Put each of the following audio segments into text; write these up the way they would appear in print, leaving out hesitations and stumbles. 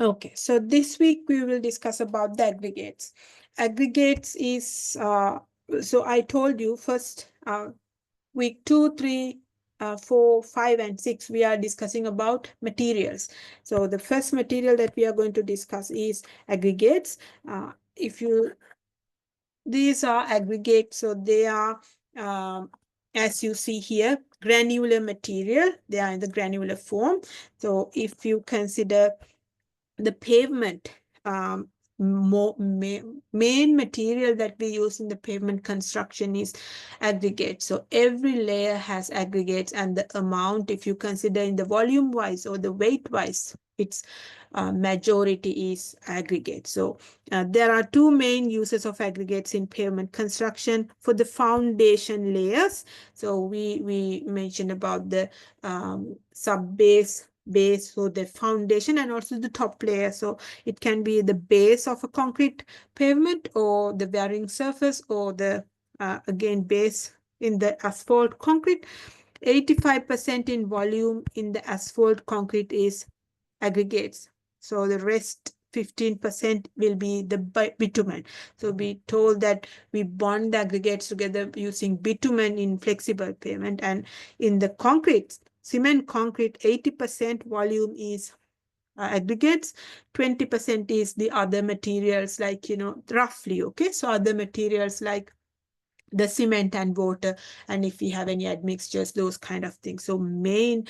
Okay, so this week we will discuss about the aggregates. Aggregates is, so I told you first week 2, 3, 4, 5, and 6, we are discussing about materials. So the first material that we are going to discuss is aggregates. These are aggregates, so they are, as you see here, granular material. They are in the granular form. So if you consider the pavement, main material that we use in the pavement construction is aggregate. So every layer has aggregates, and the amount, if you consider in the volume wise or the weight wise, its majority is aggregate. So there are two main uses of aggregates in pavement construction. For the foundation layers, so we mentioned about the sub-base, base, so the foundation, and also the top layer. So it can be the base of a concrete pavement, or the varying surface, or the again base in the asphalt concrete. 85% in volume in the asphalt concrete is aggregates. So the rest 15% will be the bitumen. So we told that we bond the aggregates together using bitumen in flexible pavement, and in the concrete, cement concrete, 80% volume is aggregates, 20% is the other materials, like, roughly, okay? So other materials like the cement and water, and if we have any admixtures, those kind of things. So main,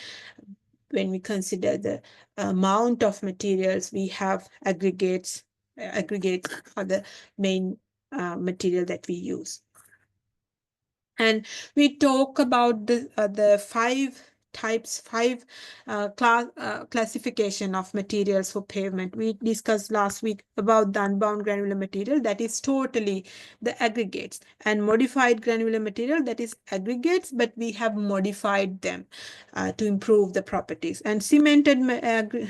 when we consider the amount of materials, we have aggregates. Aggregates are the main material that we use. And we talk about the five classification of materials for pavement. We discussed last week about the unbound granular material, that is totally the aggregates, and modified granular material, that is aggregates, but we have modified them to improve the properties. And cemented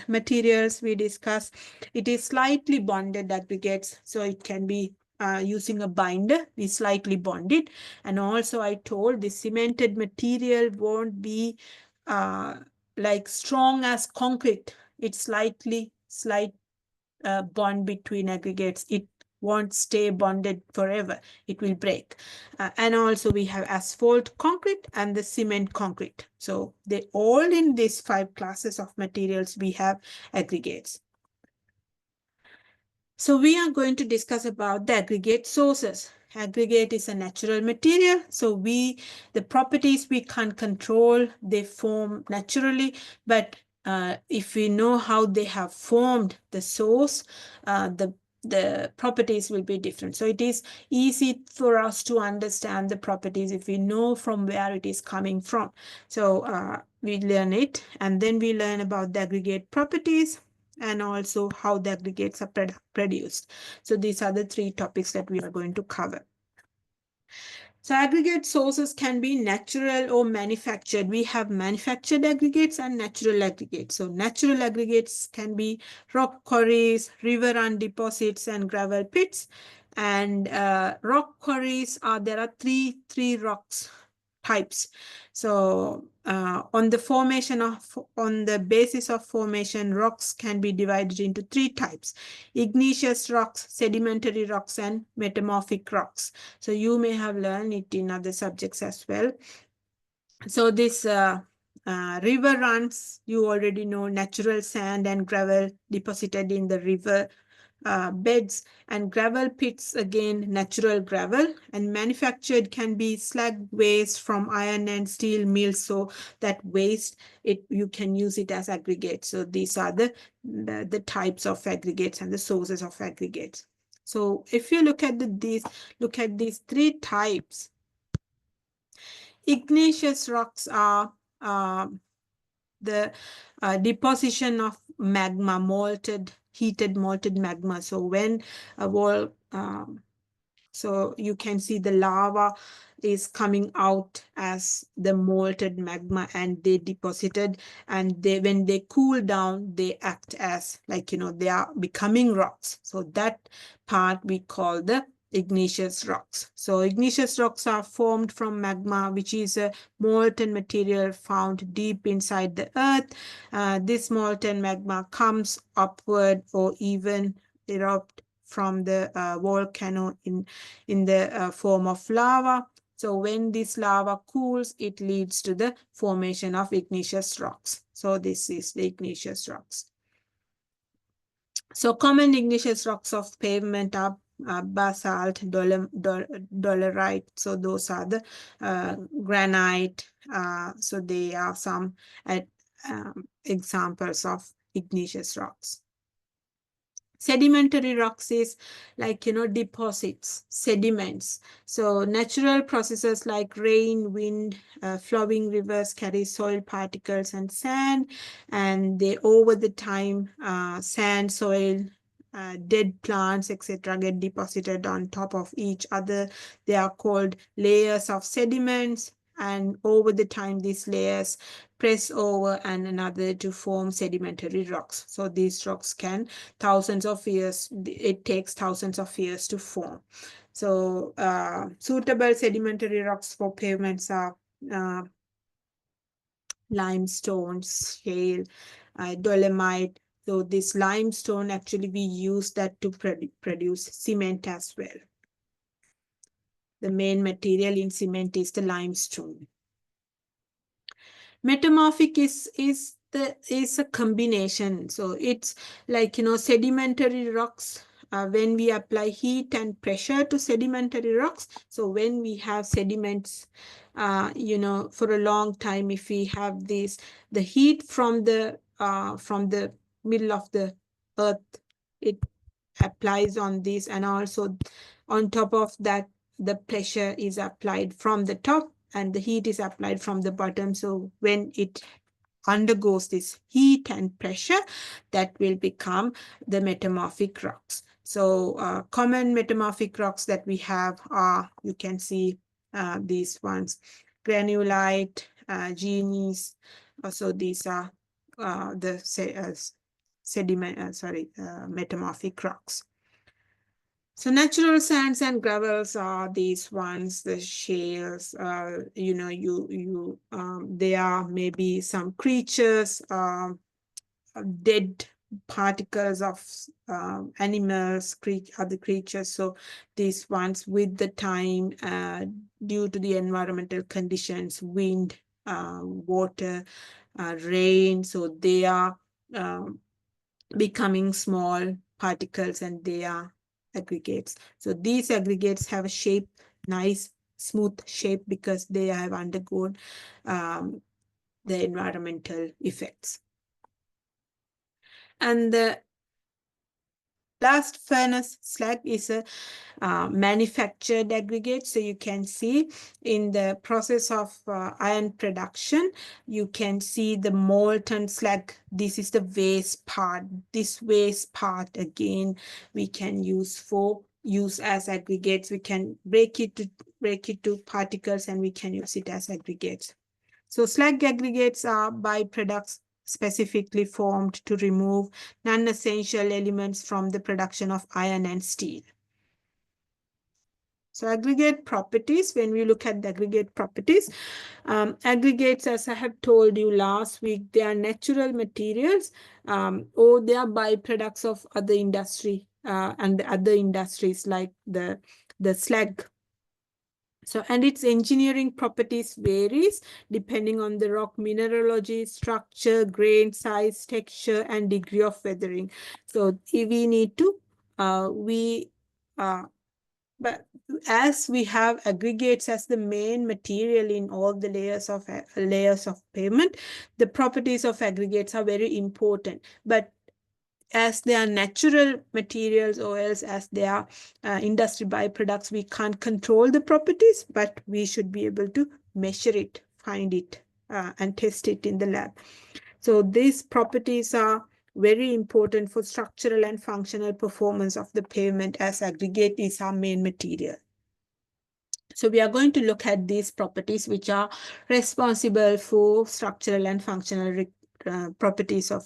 materials we discussed, it is slightly bonded aggregates, so it can be using a binder, we slightly bond it. And also I told the cemented material won't be like strong as concrete. It's slight bond between aggregates. It won't stay bonded forever. It will break. And also we have asphalt concrete and the cement concrete. So they all, in these 5 classes of materials, we have aggregates. So we are going to discuss about the aggregate sources. Aggregate is a natural material. So the properties we can't control, they form naturally. But if we know how they have formed the source, the properties will be different. So it is easy for us to understand the properties if we know from where it is coming from. So we learn it, and then we learn about the aggregate properties, and also how the aggregates are produced. So these are the 3 topics that we are going to cover. So aggregate sources can be natural or manufactured. We have manufactured aggregates and natural aggregates. So natural aggregates can be rock quarries, river run deposits, and gravel pits. And rock quarries there are three rocks types. So on the basis of formation, rocks can be divided into 3 types: igneous rocks, sedimentary rocks, and metamorphic rocks. So you may have learned it in other subjects as well. So this river runs, you already know, natural sand and gravel deposited in the river beds, and gravel pits, again natural gravel, and manufactured can be slag waste from iron and steel mills. So that waste, you can use it as aggregates. So these are the types of aggregates and the sources of aggregates. So if you look at these 3 types, igneous rocks are the deposition of magma, heated molten magma. So when so you can see the lava is coming out as the molten magma, and they deposited, and when they cool down, they act as, like, they are becoming rocks. So that part we call the igneous rocks. So igneous rocks are formed from magma, which is a molten material found deep inside the earth. This molten magma comes upward or even erupt from the volcano in the form of lava. So when this lava cools, it leads to the formation of igneous rocks. So this is the igneous rocks. So common igneous rocks of pavement are basalt, dolerite. So those are the granite. So they are some examples of igneous rocks. Sedimentary rocks is like, deposits, sediments. So natural processes like rain, wind, flowing rivers carry soil particles and sand, and they over the time, sand, soil, dead plants, etc. get deposited on top of each other. They are called layers of sediments, and over the time these layers press over and another to form sedimentary rocks. So these rocks can it takes thousands of years to form. So suitable sedimentary rocks for pavements are limestones, shale, dolomite. So this limestone, actually we use that to produce cement as well. The main material in cement is the limestone. Metamorphic is a combination. So it's like, sedimentary rocks. When we apply heat and pressure to sedimentary rocks, so when we have sediments, for a long time, if we have the heat from the middle of the earth, it applies on this, and also on top of that, the pressure is applied from the top and the heat is applied from the bottom. So when it undergoes this heat and pressure, that will become the metamorphic rocks. So common metamorphic rocks that we have are, you can see these ones, granulite, gneis. So these are the metamorphic rocks. So natural sands and gravels are these ones, the shales. They are maybe some creatures, dead particles of animals, other creatures. So these ones, with the time, due to the environmental conditions, wind, water, rain, so they are becoming small particles, and they are aggregates. So these aggregates have a shape, nice smooth shape, because they have undergone the environmental effects. And the blast furnace slag is a manufactured aggregate. So you can see in the process of iron production, you can see the molten slag. This is the waste part. This waste part, again, we can use as aggregates. We can break it to particles, and we can use it as aggregates. So slag aggregates are byproducts specifically formed to remove non-essential elements from the production of iron and steel. So aggregate properties, when we look at the aggregate properties, aggregates, as I have told you last week, they are natural materials, or they are byproducts of other industry and the other industries like the slag. So, and its engineering properties varies depending on the rock mineralogy, structure, grain size, texture, and degree of weathering. So we need to, but as we have aggregates as the main material in all the layers of pavement, the properties of aggregates are very important. But as they are natural materials, or else as they are industry byproducts, we can't control the properties, but we should be able to measure it, find it, and test it in the lab. So these properties are very important for structural and functional performance of the pavement, as aggregate is our main material. So we are going to look at these properties which are responsible for structural and functional properties of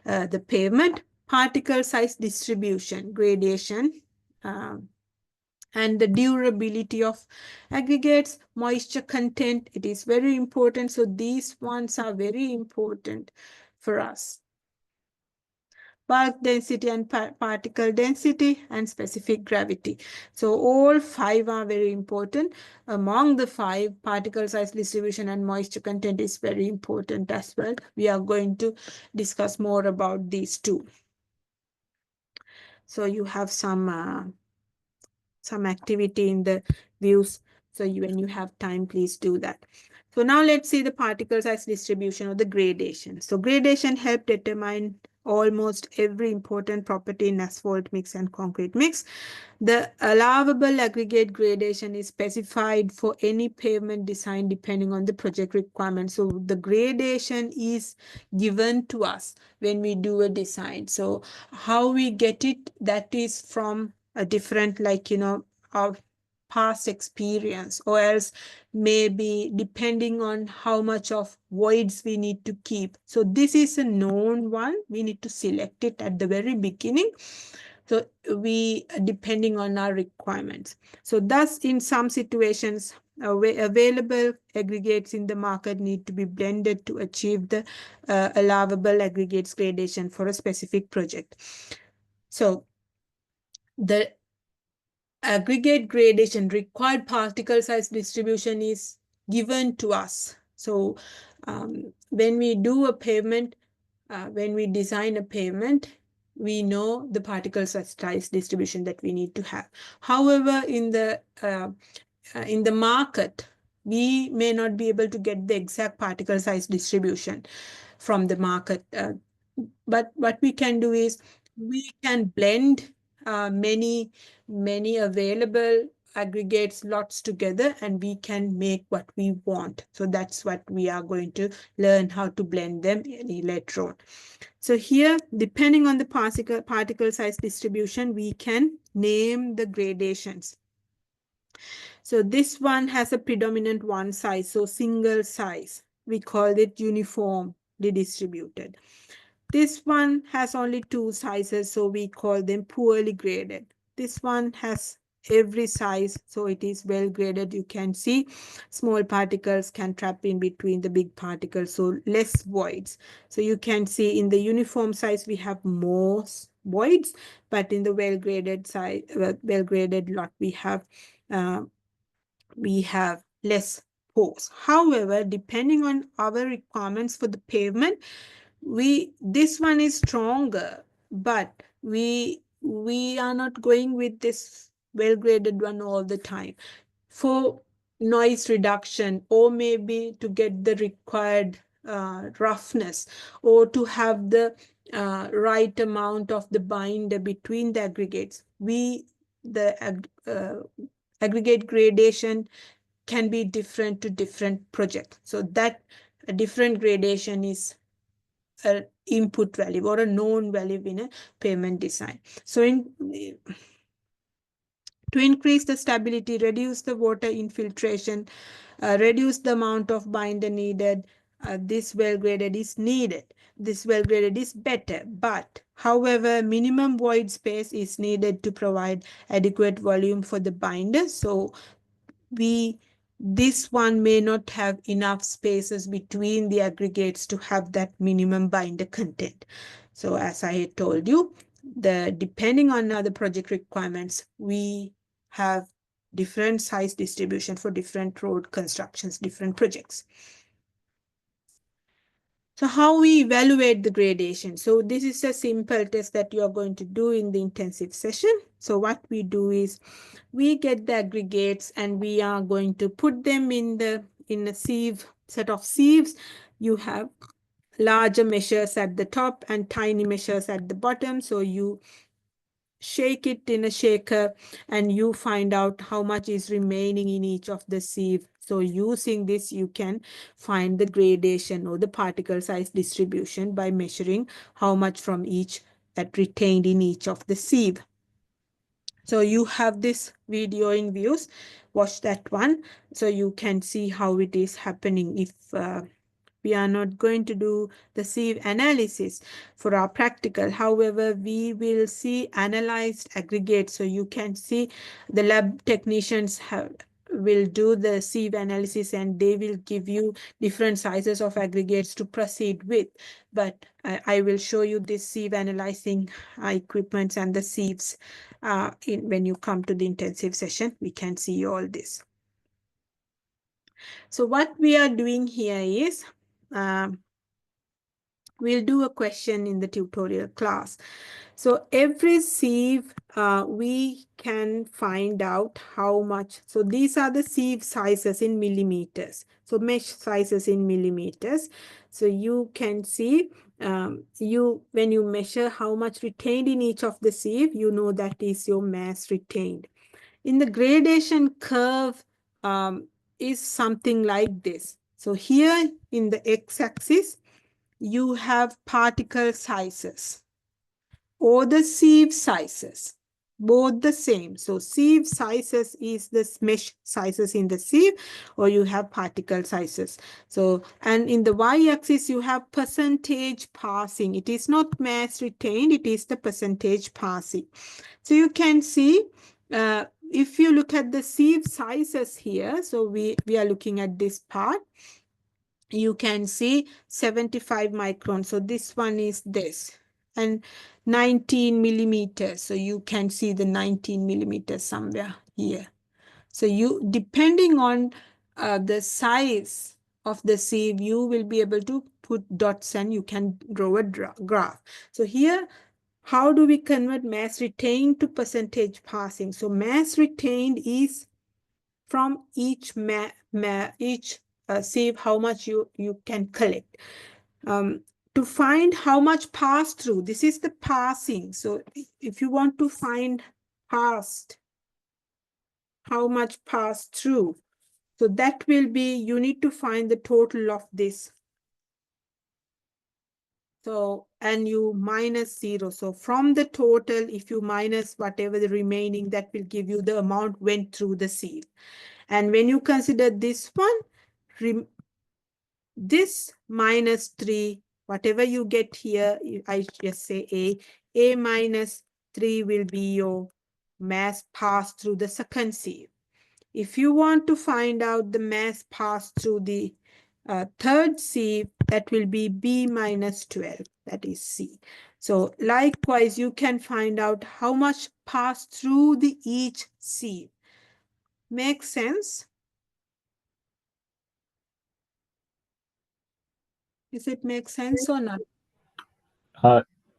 the pavement. Particle size distribution, gradation, And the durability of aggregates, moisture content, it is very important. So these ones are very important for us. Bulk density and particle density and specific gravity. So all five are very important. Among the five, particle size distribution and moisture content is very important as well. We are going to discuss more about these two. So you have some activity in the views. So when you have time, please do that. So now let's see the particle size distribution or the gradation. So gradation help determine almost every important property in asphalt mix and concrete mix. The allowable aggregate gradation is specified for any pavement design depending on the project requirement. So the gradation is given to us when we do a design. So how we get it, that is from a different, like, our past experience, or else maybe depending on how much of voids we need to keep. So this is a known one. We need to select it at the very beginning. So we, depending on our requirements. So thus, in some situations, available aggregates in the market need to be blended to achieve the allowable aggregates gradation for a specific project. So the aggregate gradation required particle size distribution is given to us. So when we do a pavement, when we design a pavement, we know the particle size distribution that we need to have. However, in the market, we may not be able to get the exact particle size distribution from the market. But what we can do is we can blend many available aggregates lots together, and we can make what we want. So that's what we are going to learn, how to blend them later on. So here, depending on the particle size distribution, we can name the gradations. So this one has a predominant one size, so single size. We call it uniformly distributed. This one has only two sizes, so we call them poorly graded. This one has every size, so it is well graded. You can see small particles can trap in between the big particles, so less voids. So you can see in the uniform size, we have more voids, but in the well-graded size, well-graded lot, we have less pores. However, depending on our requirements for the pavement, this one is stronger, but we are not going with this well-graded one all the time. For noise reduction, or maybe to get the required roughness, or to have the right amount of the binder between the aggregates, the aggregate gradation can be different to different projects. So that a different gradation is an input value or a known value in a pavement design. So to increase the stability, reduce the water infiltration, reduce the amount of binder needed, this well-graded is needed. This well-graded is better, but however, minimum void space is needed to provide adequate volume for the binder. So this one may not have enough spaces between the aggregates to have that minimum binder content. So as I told you, depending on other project requirements, we have different size distribution for different road constructions, different projects. So how we evaluate the gradation. So this is a simple test that you are going to do in the intensive session. So what we do is we get the aggregates and we are going to put them in a set of sieves. You have larger measures at the top and tiny measures at the bottom. So you shake it in a shaker and you find out how much is remaining in each of the sieve. So using this, you can find the gradation or the particle size distribution by measuring how much from each that retained in each of the sieve. So you have this video in views, watch that one, so you can see how it is happening if We are not going to do the sieve analysis for our practical. However, we will see analyzed aggregates. So you can see the lab technicians will do the sieve analysis, and they will give you different sizes of aggregates to proceed with. But I will show you this sieve analyzing equipments and the sieves when you come to the intensive session. We can see all this. So what we are doing here is we'll do a question in the tutorial class. So every sieve, we can find out how much. So these are the sieve sizes in millimeters. So mesh sizes in millimeters. So you can see when you measure how much retained in each of the sieve, you know that is your mass retained. In the gradation curve is something like this. So here in the x-axis, you have particle sizes or the sieve sizes, both the same. So sieve sizes is the mesh sizes in the sieve, or you have particle sizes. So, and in the y-axis, you have percentage passing. It is not mass retained, it is the percentage passing. So you can see, if you look at the sieve sizes here, so we are looking at this part, you can see 75 microns. So this one is this, and 19 millimeters. So you can see the 19 millimeters somewhere here. So you, depending on the size of the sieve, you will be able to put dots and you can draw a graph. So here, how do we convert mass retained to percentage passing? So mass retained is from each sieve, how much you can collect. To find how much pass through, this is the passing. So if you want to find passed, how much pass through, so that will be, you need to find the total of this. So, and you minus 0. So from the total, if you minus whatever the remaining, that will give you the amount went through the sieve. And when you consider this one, this minus 3, whatever you get here, I just say A minus 3 will be your mass pass through the second sieve. If you want to find out the mass pass through the third sieve, that will be B minus 12, that is C. So likewise, you can find out how much pass through the each sieve. Make sense? Does it make sense or not?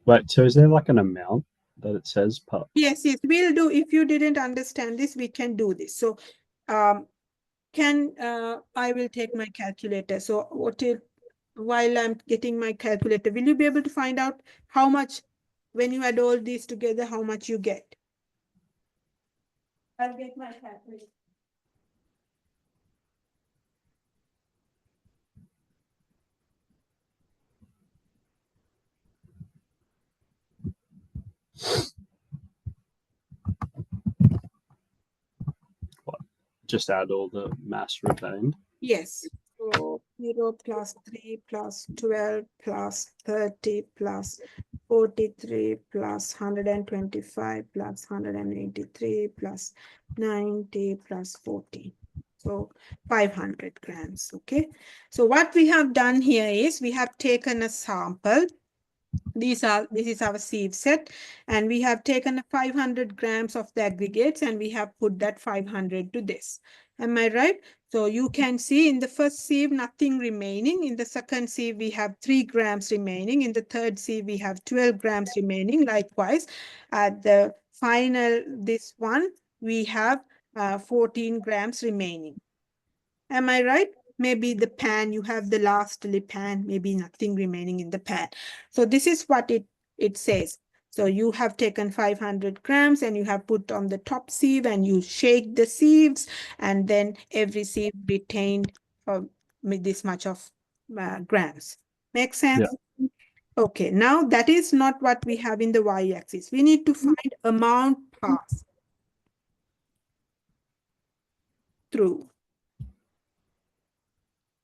Wait, so is there like an amount that it says per? Yes, we'll do. If you didn't understand this, we can do this. So I will take my calculator. So while I'm getting my calculator, will you be able to find out how much, when you add all these together, how much you get? I'll get my calculator. Just add all the mass retained? Yes. So 0 plus 3 plus 12 plus 30 plus 43 plus 125 plus 183 plus 90 plus 40. So 500 grams, okay? So what we have done here is we have taken a sample. This is our sieve set, and we have taken 500 grams of the aggregates, and we have put that 500 to this. Am I right? So you can see in the first sieve, nothing remaining. In the second sieve, we have 3 grams remaining. In the third sieve, we have 12 grams remaining. Likewise, at the final, this one, we have 14 grams remaining. Am I right? Maybe the pan, you have the lastly pan, maybe nothing remaining in the pan. So this is what it says. So you have taken 500 grams and you have put on the top sieve and you shake the sieves, and then every sieve retained this much of grams. Make sense? Yeah. Okay, now that is not what we have in the y-axis. We need to find amount passed through.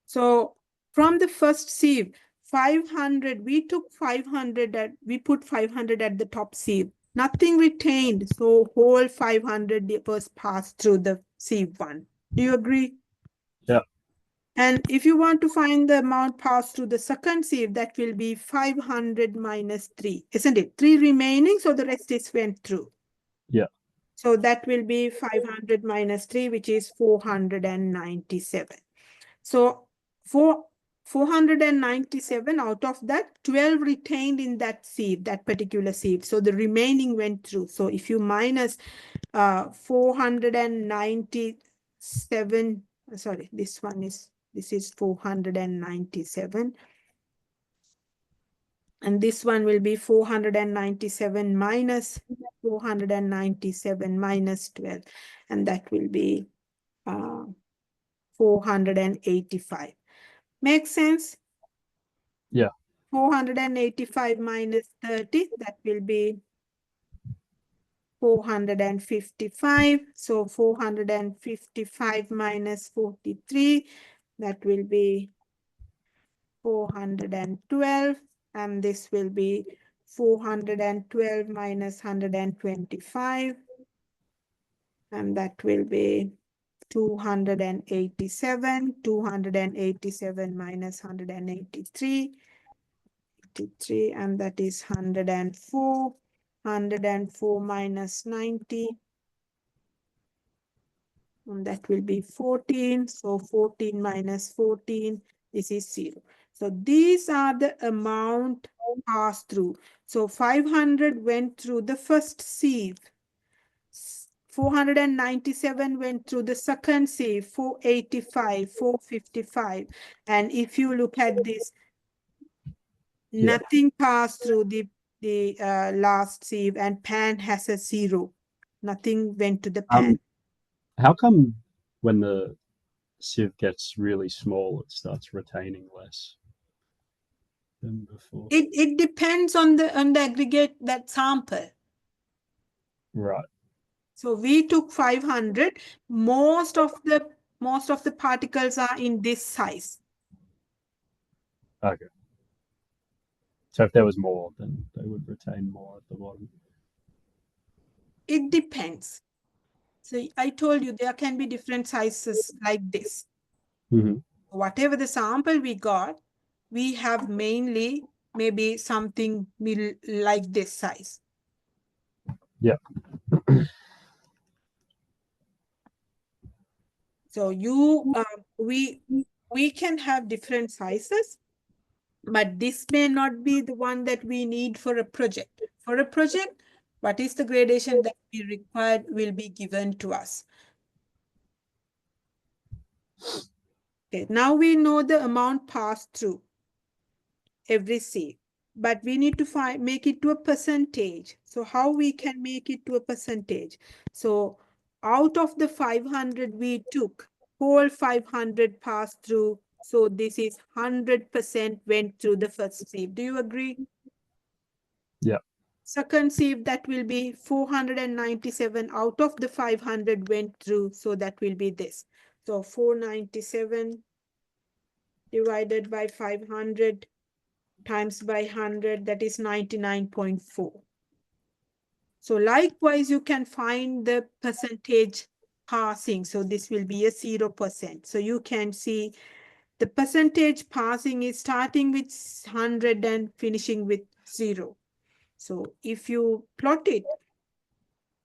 So From the first sieve, 500, we took 500 we put 500 at the top sieve. Nothing retained, so whole 500 was passed through the sieve one. Do you agree? Yeah. And if you want to find the amount passed through the second sieve, that will be 500 minus 3, isn't it? 3 remaining, so the rest is went through. Yeah. So that will be 500 minus 3, which is 497. So for 497, out of that, 12 retained in that sieve, that particular sieve. So the remaining went through. So if you minus 497, sorry, this is 497. And this one will be 497 minus 497 minus 12. And that will be 485. Makes sense? Yeah. 485 minus 30, that will be 455. So 455 minus 43, that will be 412. And this will be 412 minus 125. And that will be 287. 287 minus 183. 83, and that is 104. 104 minus 90, and that will be 14. So 14 minus 14, this is 0. So these are the amount passed through. So 500 went through the first sieve. 497 went through the second sieve, 485, 455. And if you look at this, Yeah. nothing passed through the last sieve, and pan has a 0. Nothing went to the pan. How come when the sieve gets really small, it starts retaining less than before? It depends on the aggregate, that sample. Right. So we took 500. Most of the particles are in this size. Okay. So if there was more, then they would retain more at the bottom. It depends. So I told you there can be different sizes like this. Mm-hmm. Whatever the sample we got, we have mainly maybe something like this size. Yeah. So we can have different sizes, but this may not be the one that we need for a project. For a project, what is the gradation that we required will be given to us. Okay, now we know the amount passed through every sieve, but we need to make it to a percentage. So how we can make it to a percentage? So out of the 500 we took, whole 500 passed through. So this is 100% went through the first sieve. Do you agree? Yeah. Second sieve, that will be 497 out of the 500 went through. So that will be this. So 497 divided by 500 times by 100, that is 99.4. So likewise, you can find the percentage passing. So this will be a 0%. So you can see the percentage passing is starting with 100 and finishing with 0. So if you plot it,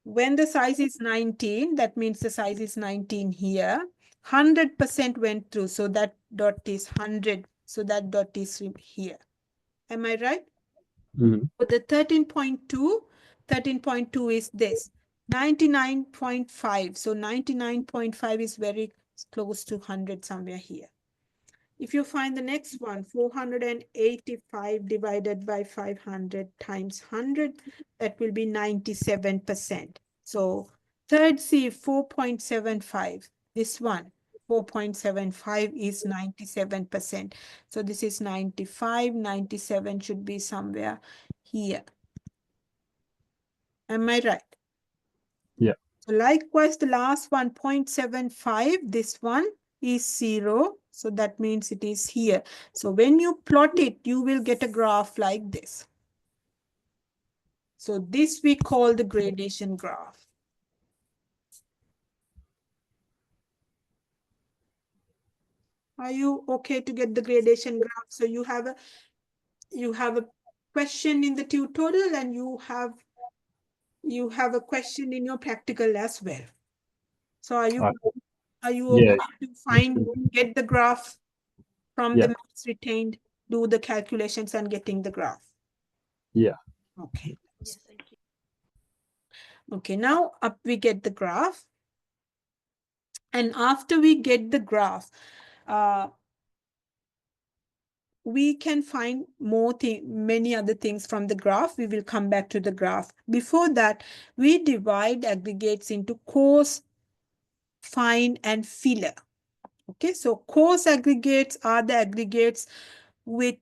when the size is 19, that means the size is 19 here. 100% went through. So that dot is 100. So that dot is here. Am I right? Mm-hmm. For the 13.2 is this, 99.5. So 99.5 is very close to 100 somewhere here. If you find the next one, 485 divided by 500 times 100, that will be 97%. So third C, 4.75. This one, 4.75 is 97%. So this is 95, 97 should be somewhere here. Am I right? Yeah. So likewise, the last one, 0.75, this one is 0. So that means it is here. So when you plot it, you will get a graph like this. So this we call the gradation graph. Are you okay to get the gradation graph? So you have a question in the tutorial, and you have a question in your practical as well. So are you Yeah, okay to get the graph from the yeah, maps retained, do the calculations and getting the graph? yeah. Okay. Yes, thank you. Okay, now up we get the graph. And after we get the graph, we can find many other things from the graph. We will come back to the graph. Before that, we divide aggregates into coarse, fine, and filler. Okay, so coarse aggregates are the aggregates with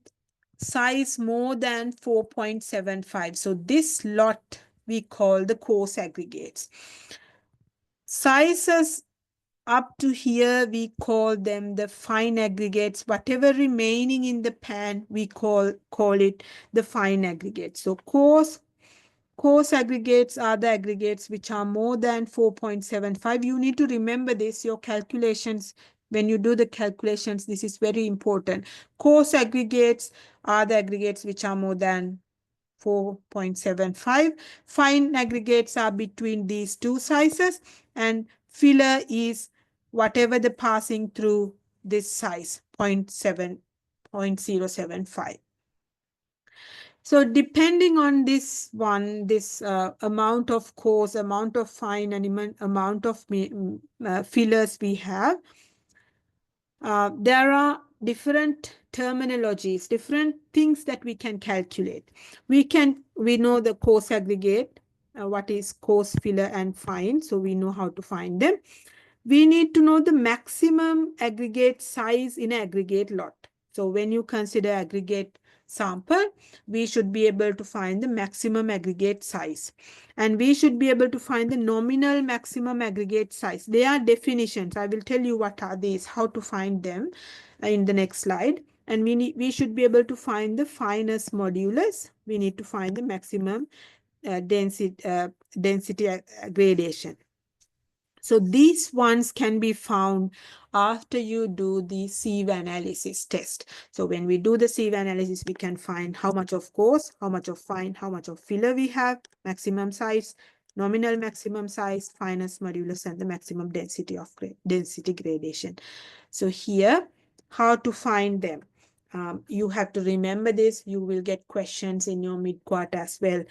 size more than 4.75. So this lot we call the coarse aggregates. Sizes up to here, we call them the fine aggregates. Whatever remaining in the pan, we call it the fine aggregates. So coarse aggregates are the aggregates which are more than 4.75. You need to remember this, your calculations. When you do the calculations, this is very important. Coarse aggregates are the aggregates which are more than 4.75. Fine aggregates are between these two sizes, and filler is whatever the passing through this size, 0.75. So depending on this one, this amount of coarse, amount of fine, and amount of fillers we have, there are different terminologies, different things that we can calculate. We know the coarse aggregate, what is coarse, filler, and fine. So we know how to find them. We need to know the maximum aggregate size in an aggregate lot. So when you consider aggregate sample, we should be able to find the maximum aggregate size. And we should be able to find the nominal maximum aggregate size. They are definitions. I will tell you what are these, how to find them in the next slide. And we should be able to find the fineness modulus. We need to find the maximum density gradation. So these ones can be found after you do the sieve analysis test. So when we do the sieve analysis, we can find how much of coarse, how much of fine, how much of filler we have, maximum size, nominal maximum size, fineness modulus, and the maximum density gradation. So here, how to find them? You have to remember this. You will get questions in your mid-quart as well.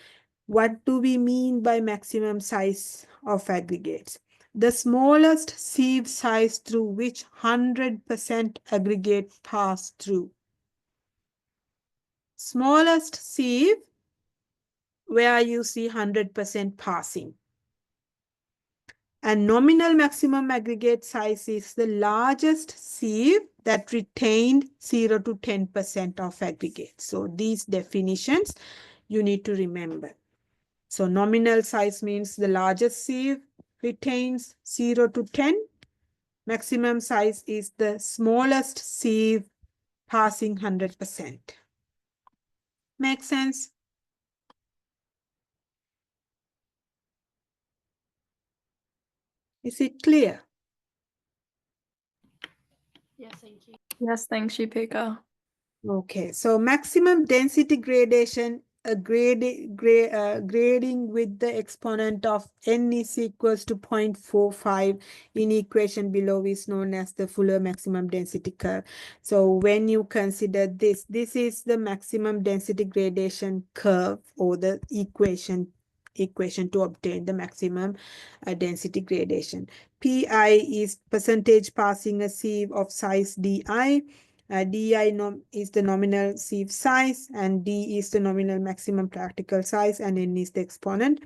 What do we mean by maximum size of aggregates? The smallest sieve size through which 100% aggregate pass through. Smallest sieve where you see 100% passing. And nominal maximum aggregate size is the largest sieve that retained 0 to 10% of aggregate. So these definitions you need to remember. So nominal size means the largest sieve retains 0 to 10. Maximum size is the smallest sieve passing 100%. Make sense? Is it clear? Yes, thank you. Yes, thanks, Shipika. Okay, so maximum density gradation, grading with the exponent of n is equals to 0.45 in equation below is known as the Fuller maximum density curve. So when you consider this is the maximum density gradation curve, or the equation to obtain the maximum density gradation. Pi is percentage passing a sieve of size di. Di is the nominal sieve size, and D is the nominal maximum practical size, and N is the exponent.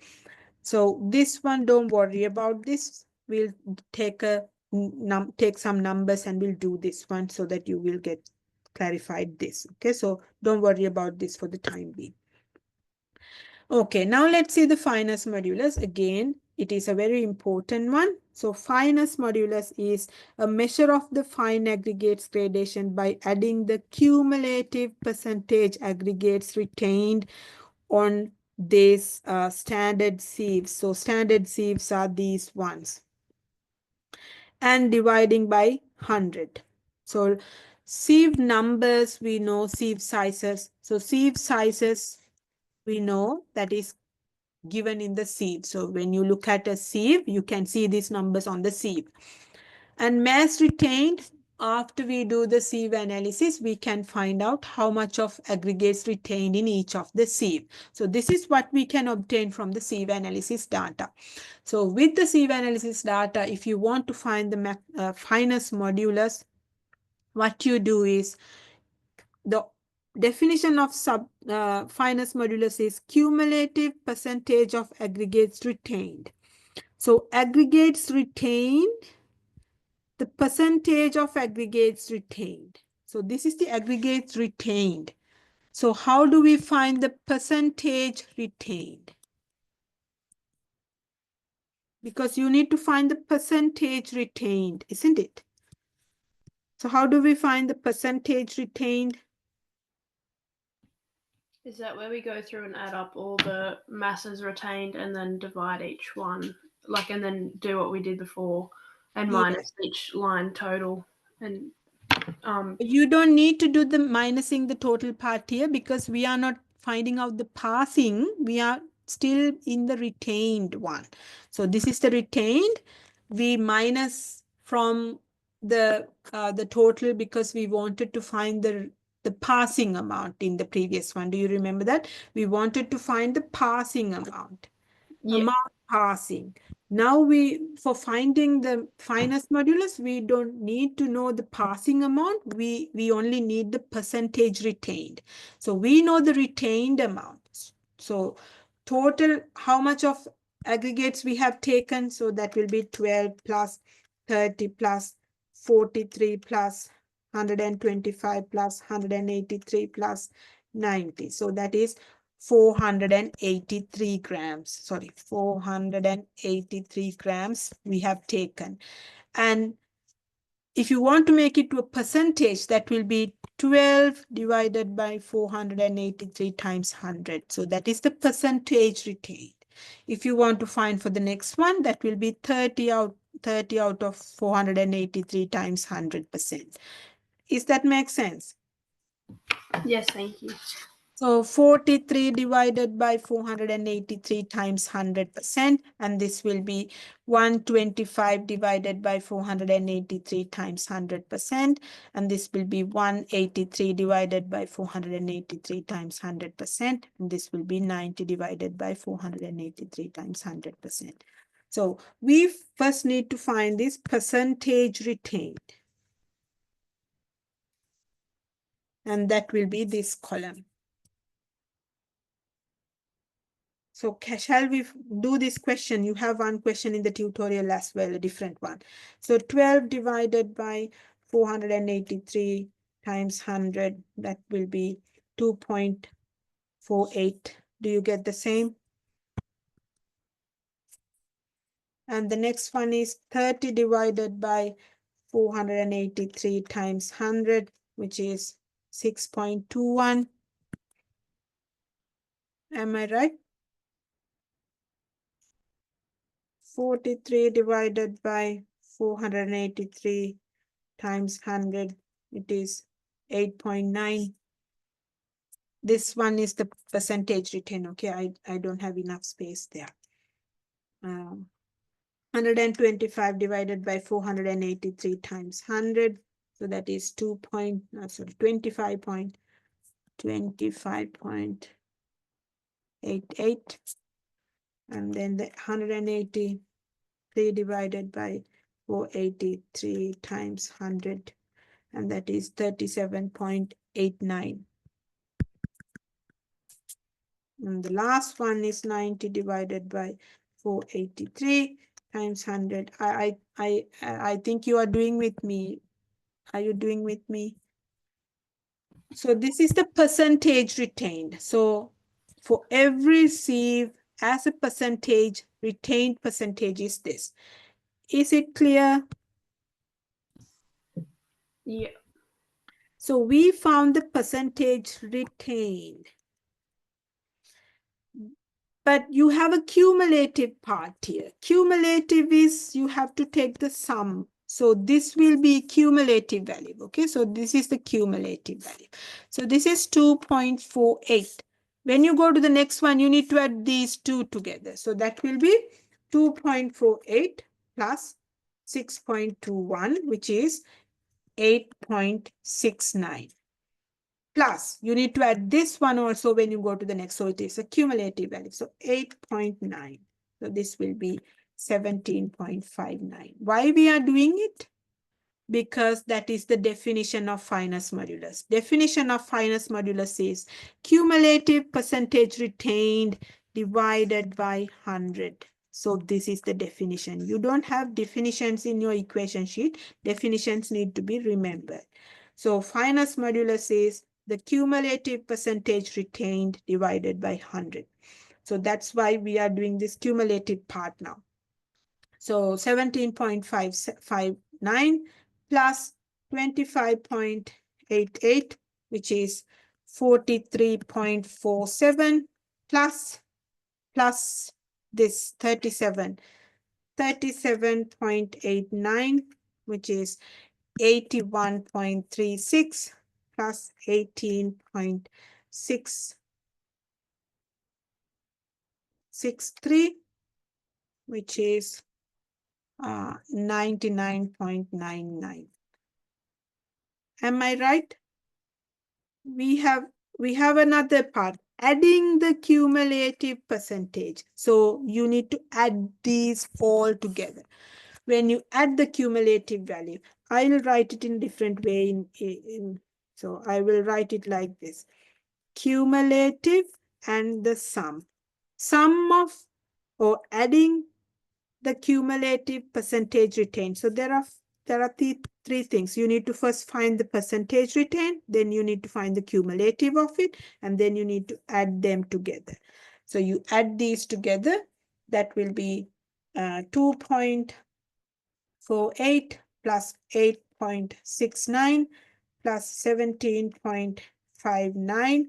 So this one, don't worry about this. We'll take some numbers and we'll do this one so that you will get clarified this. Okay, so don't worry about this for the time being. Okay, now let's see the fineness modulus. Again, it is a very important one. So fineness modulus is a measure of the fine aggregates gradation by adding the cumulative percentage aggregates retained on these standard sieves. So standard sieves are these ones. And dividing by 100. So sieve numbers, we know sieve sizes. So sieve sizes, we know that is given in the sieve. So when you look at a sieve, you can see these numbers on the sieve. And mass retained, after we do the sieve analysis, we can find out how much of aggregates retained in each of the sieve. So this is what we can obtain from the sieve analysis data. So with the sieve analysis data, if you want to find the fineness modulus, what you do is the definition of fineness modulus is cumulative percentage of aggregates retained. So aggregates retained, the percentage of aggregates retained. So this is the aggregates retained. So how do we find the percentage retained? Because you need to find the percentage retained, isn't it? So how do we find the percentage retained? Is that where we go through and add up all the masses retained and then divide each one, like, and then do what we did before and minus each line total? And you don't need to do the minusing the total part here because we are not finding out the passing. We are still in the retained one. So this is the retained. We minus from the total because we wanted to find the passing amount in the previous one. Do you remember that? We wanted to find the passing amount. yeah. Amount passing. Now for finding the fineness modulus, we don't need to know the passing amount. We only need the percentage retained. So we know the retained amount. So total, how much of aggregates we have taken? So that will be 12 plus 30 plus 43 plus 125 plus 183 plus 90. So that is 483 grams. Sorry, 483 grams we have taken. And if you want to make it to a percentage, that will be 12 divided by 483 times 100. So that is the percentage retained. If you want to find for the next one, that will be 30 out of 483 times 100%. Is that make sense? Yes, thank you. So 43 divided by 483 times 100%, and this will be 125 divided by 483 times 100%, and this will be 183 divided by 483 times 100%, and this will be 90 divided by 483 times 100%. So we first need to find this percentage retained, and that will be this column. So shall we do this question? You have one question in the tutorial as well, a different one. So 12 divided by 483 times 100, that will be 2.48. Do you get the same? And the next one is 30 divided by 483 times 100, which is 6.21. Am I right? 43 divided by 483 times 100, it is 8.9. This one is the percentage retained. Okay, I don't have enough space there. 125 divided by 483 times 100. So that is 25.88. And then the 183 divided by 483 times 100, and that is 37.89. And the last one is 90 divided by 483 times 100. I think you are doing with me. Are you doing with me? So this is the percentage retained. So for every sieve, as a percentage, retained percentage is this. Is it clear? Yeah. So we found the percentage retained. But you have a cumulative part here. Cumulative is you have to take the sum. So this will be cumulative value. Okay, so this is the cumulative value. So this is 2.48. When you go to the next one, you need to add these two together. So that will be 2.48 plus 6.21, which is 8.69. Plus, you need to add this one also when you go to the next. So it is a cumulative value. So 8.9. So this will be 17.59. Why we are doing it? Because that is the definition of fineness modulus. Definition of fineness modulus is cumulative percentage retained divided by 100. So this is the definition. You don't have definitions in your equation sheet. Definitions need to be remembered. So fineness modulus is the cumulative percentage retained divided by 100. So that's why we are doing this cumulative part now. So 17.559 plus 25.88, which is 43.47 plus this 37.89, which is 81.36 plus 18.663, which is 99.99. Am I right? We have another part, adding the cumulative percentage. So you need to add these all together. When you add the cumulative value, I'll write it in different way. So I will write it like this. Cumulative and the sum. Sum of or adding the cumulative percentage retained. So there are three things. You need to first find the percentage retained, then you need to find the cumulative of it, and then you need to add them together. So you add these together, that will be 2.48 plus 8.69 plus 17.59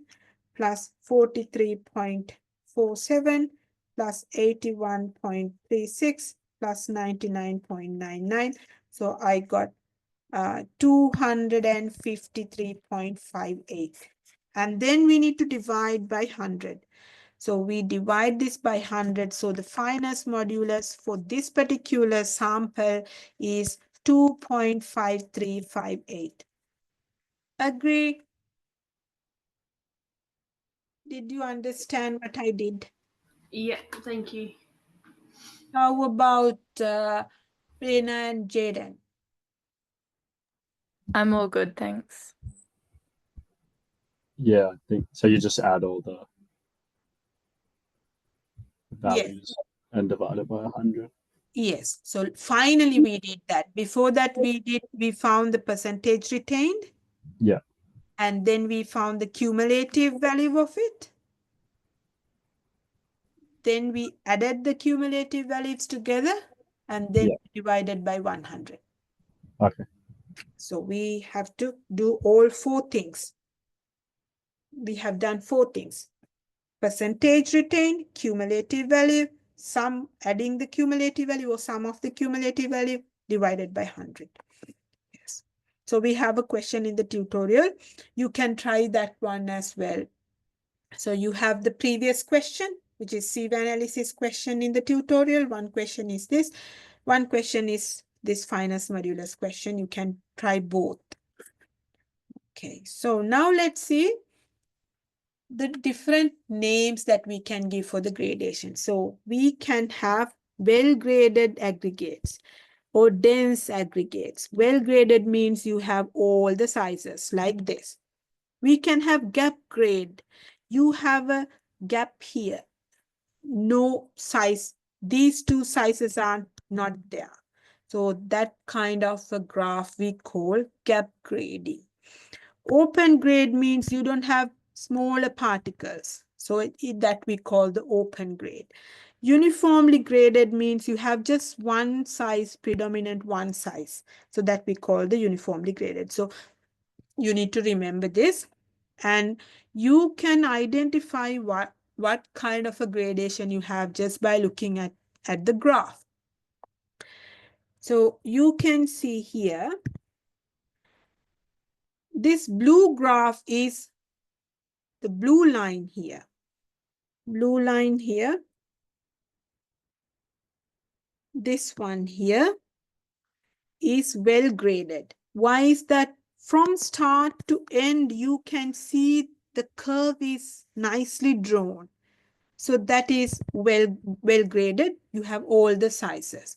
plus 43.47 plus 81.36 plus 99.99. So I got 253.58. And then we need to divide by 100. So we divide this by 100. So the fineness modulus for this particular sample is 2.5358. Agree? Did you understand what I did? Yeah, thank you. How about Reena and Jaden? I'm all good, thanks. Yeah, I think so. You just add all the values and divide it by 100. Yes. So finally we did that. Before that we found the percentage retained. Yeah. And then we found the cumulative value of it. Then we added the cumulative values together and then divided by 100. Okay. So we have to do all four things. We have done four things. Percentage retained, cumulative value, sum, adding the cumulative value or sum of the cumulative value divided by 100. Yes. So we have a question in the tutorial. You can try that one as well. So you have the previous question, which is sieve analysis question in the tutorial. One question is this. One question is this fineness modulus question. You can try both. Okay, so now let's see the different names that we can give for the gradation. So we can have well-graded aggregates or dense aggregates. Well-graded means you have all the sizes like this. We can have gap grade. You have a gap here. No size. These two sizes are not there. So that kind of a graph we call gap grading. Open grade means you don't have smaller particles. So that we call the open grade. Uniformly graded means you have just one size, predominant one size. So that we call the uniformly graded. So you need to remember this, and you can identify what kind of a gradation you have just by looking at the graph. So you can see here, this blue graph is the blue line here. Blue line here. This one here is well graded. Why is that? From start to end, you can see the curve is nicely drawn. So that is well graded. You have all the sizes.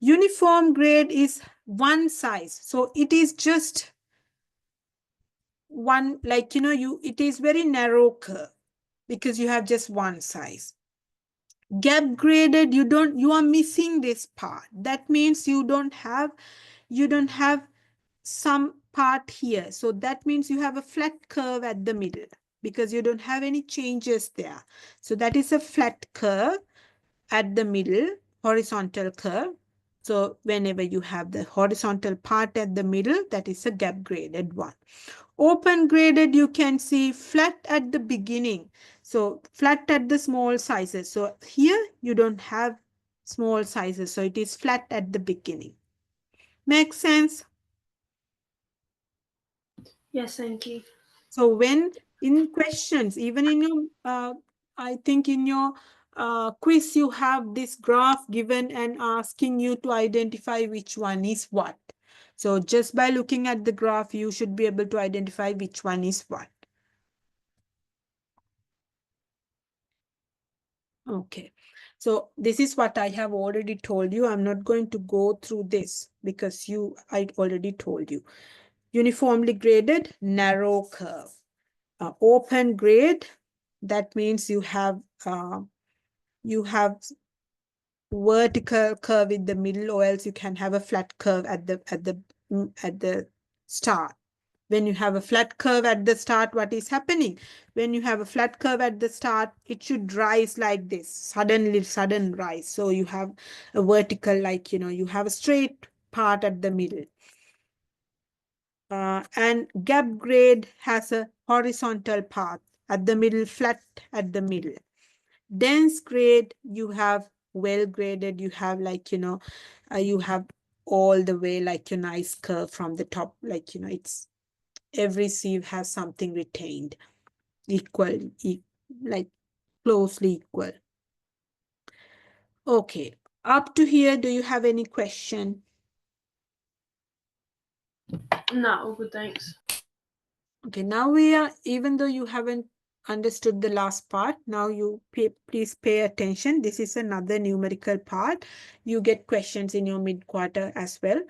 Uniform grade is one size. So it is just one, like, it is very narrow curve because you have just one size. Gap graded, you are missing this part. That means you don't have some part here. So that means you have a flat curve at the middle because you don't have any changes there. So that is a flat curve at the middle, horizontal curve. So whenever you have the horizontal part at the middle, that is a gap graded one. Open graded, you can see flat at the beginning. So flat at the small sizes. So here you don't have small sizes. So it is flat at the beginning. Make sense? Yes, thank you. So when in questions, even in your, I think in your quiz, you have this graph given and asking you to identify which one is what. So just by looking at the graph, you should be able to identify which one is what. Okay, so this is what I have already told you. I'm not going to go through this because I already told you. Uniformly graded, narrow curve. Open grade, that means you have vertical curve in the middle, or else you can have a flat curve at the start. When you have a flat curve at the start, what is happening? When you have a flat curve at the start, it should rise like this, sudden rise. So you have a vertical, like, you have a straight part at the middle. And gap grade has a horizontal path at the middle, flat at the middle. Dense grade, you have well graded, you have like, you have all the way like a nice curve from the top, like, it's every sieve has something retained, like closely equal. Okay, up to here, do you have any question? No, all good, thanks. Okay, now even though you haven't understood the last part, now please pay attention. This is another numerical part. You get questions in your mid-quarter as well.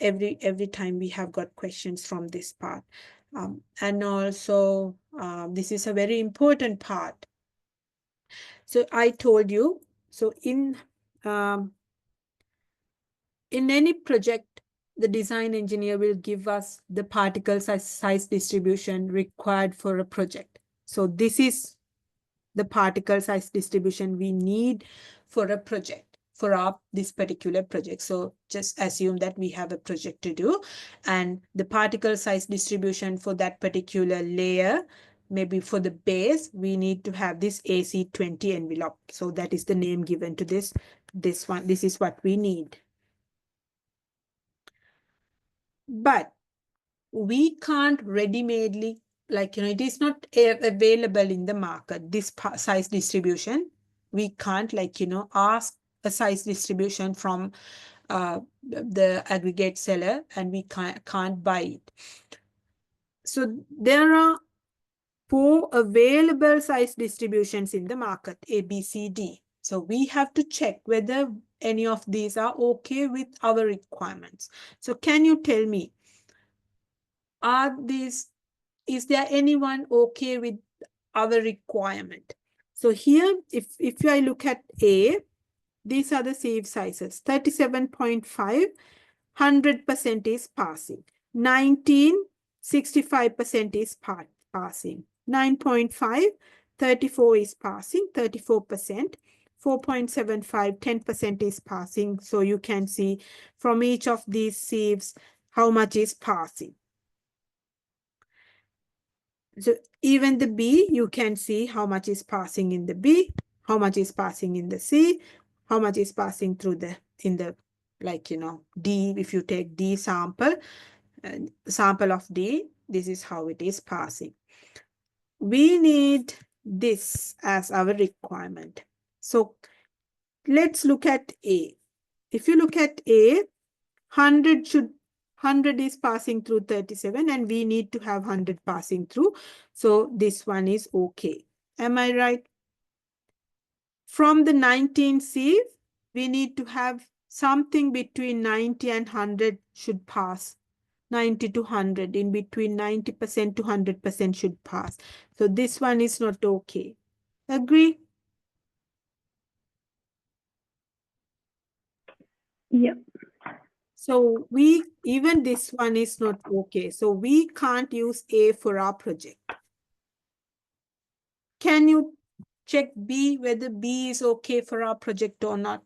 Every time we have got questions from this part. And also, this is a very important part. So I told you, so in any project, the design engineer will give us the particle size distribution required for a project. So this is the particle size distribution we need for a project, for this particular project. So just assume that we have a project to do, and the particle size distribution for that particular layer, maybe for the base, we need to have this AC20 envelope. So that is the name given to this one. This is what we need. But we can't ready-madely, like, it is not available in the market, this size distribution. We can't, like, ask a size distribution from the aggregate seller, and we can't buy it. So there are 4 available size distributions in the market, A, B, C, D. So we have to check whether any of these are okay with our requirements. So can you tell me, is there anyone okay with our requirement? So here, if I look at A, these are the sieve sizes. 37.5, 100% is passing. 19, 65% is passing. 9.5, 34 is passing, 34%. 4.75, 10% is passing. So you can see from each of these sieves how much is passing. So even the B, you can see how much is passing in the B, how much is passing in the C, how much is passing through the, in the, like, you know, D, if you take D sample, sample of D, this is how it is passing. We need this as our requirement. So let's look at A. If you look at A, 100 is passing through 37 and we need to have 100 passing through. So this one is okay. Am I right? From the 19 sieve, we need to have something between 90 and 100 should pass. 90 to 100, in between 90% to 100% should pass. So this one is not okay. Agree? Yep. So even this one is not okay. So we can't use A for our project. Can you check B, whether B is okay for our project or not?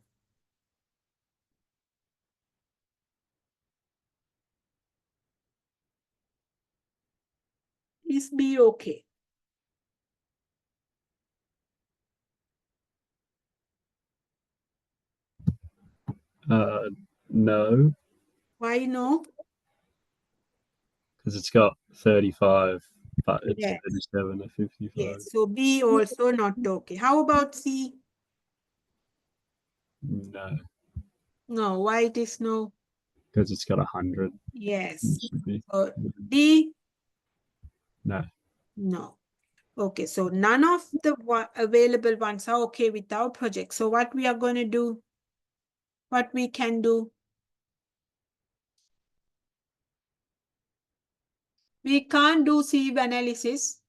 Is B okay? No, Why no? because it's got 35, but it's Yes. 37 or 55. Yes, so B also not okay. How about C? No, No, why it is no? because it's got 100. Yes. Should be. So D? No. No. Okay, so none of the available ones are okay with our project. So what we are going to do, what we can do, we can't do sieve analysis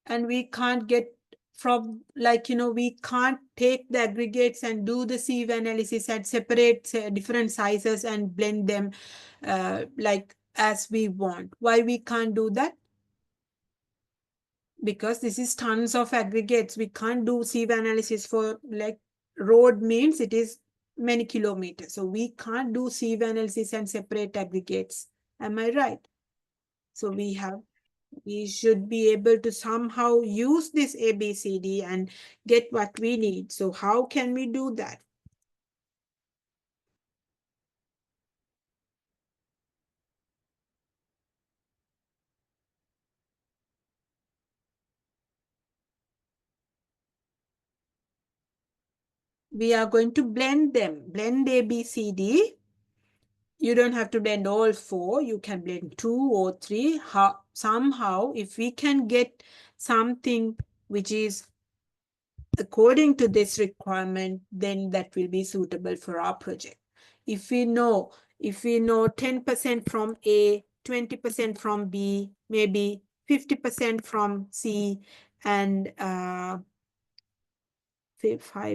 and we can't get from, like, you know, we can't take the aggregates and do the sieve analysis and separate different sizes and blend them like as we want. Why we can't do that? Because this is tons of aggregates. We can't do sieve analysis for, like, road means it is many kilometers. So we can't do sieve analysis and separate aggregates. Am I right? So we should be able to somehow use this ABCD and get what we need. So how can we do that? We are going to blend them. Blend ABCD. You don't have to blend all four. You can blend 2 or 3. Somehow, if we can get something which is according to this requirement, then that will be suitable for our project. If we know 10% from A, 20% from B, maybe 50% from C, and 5,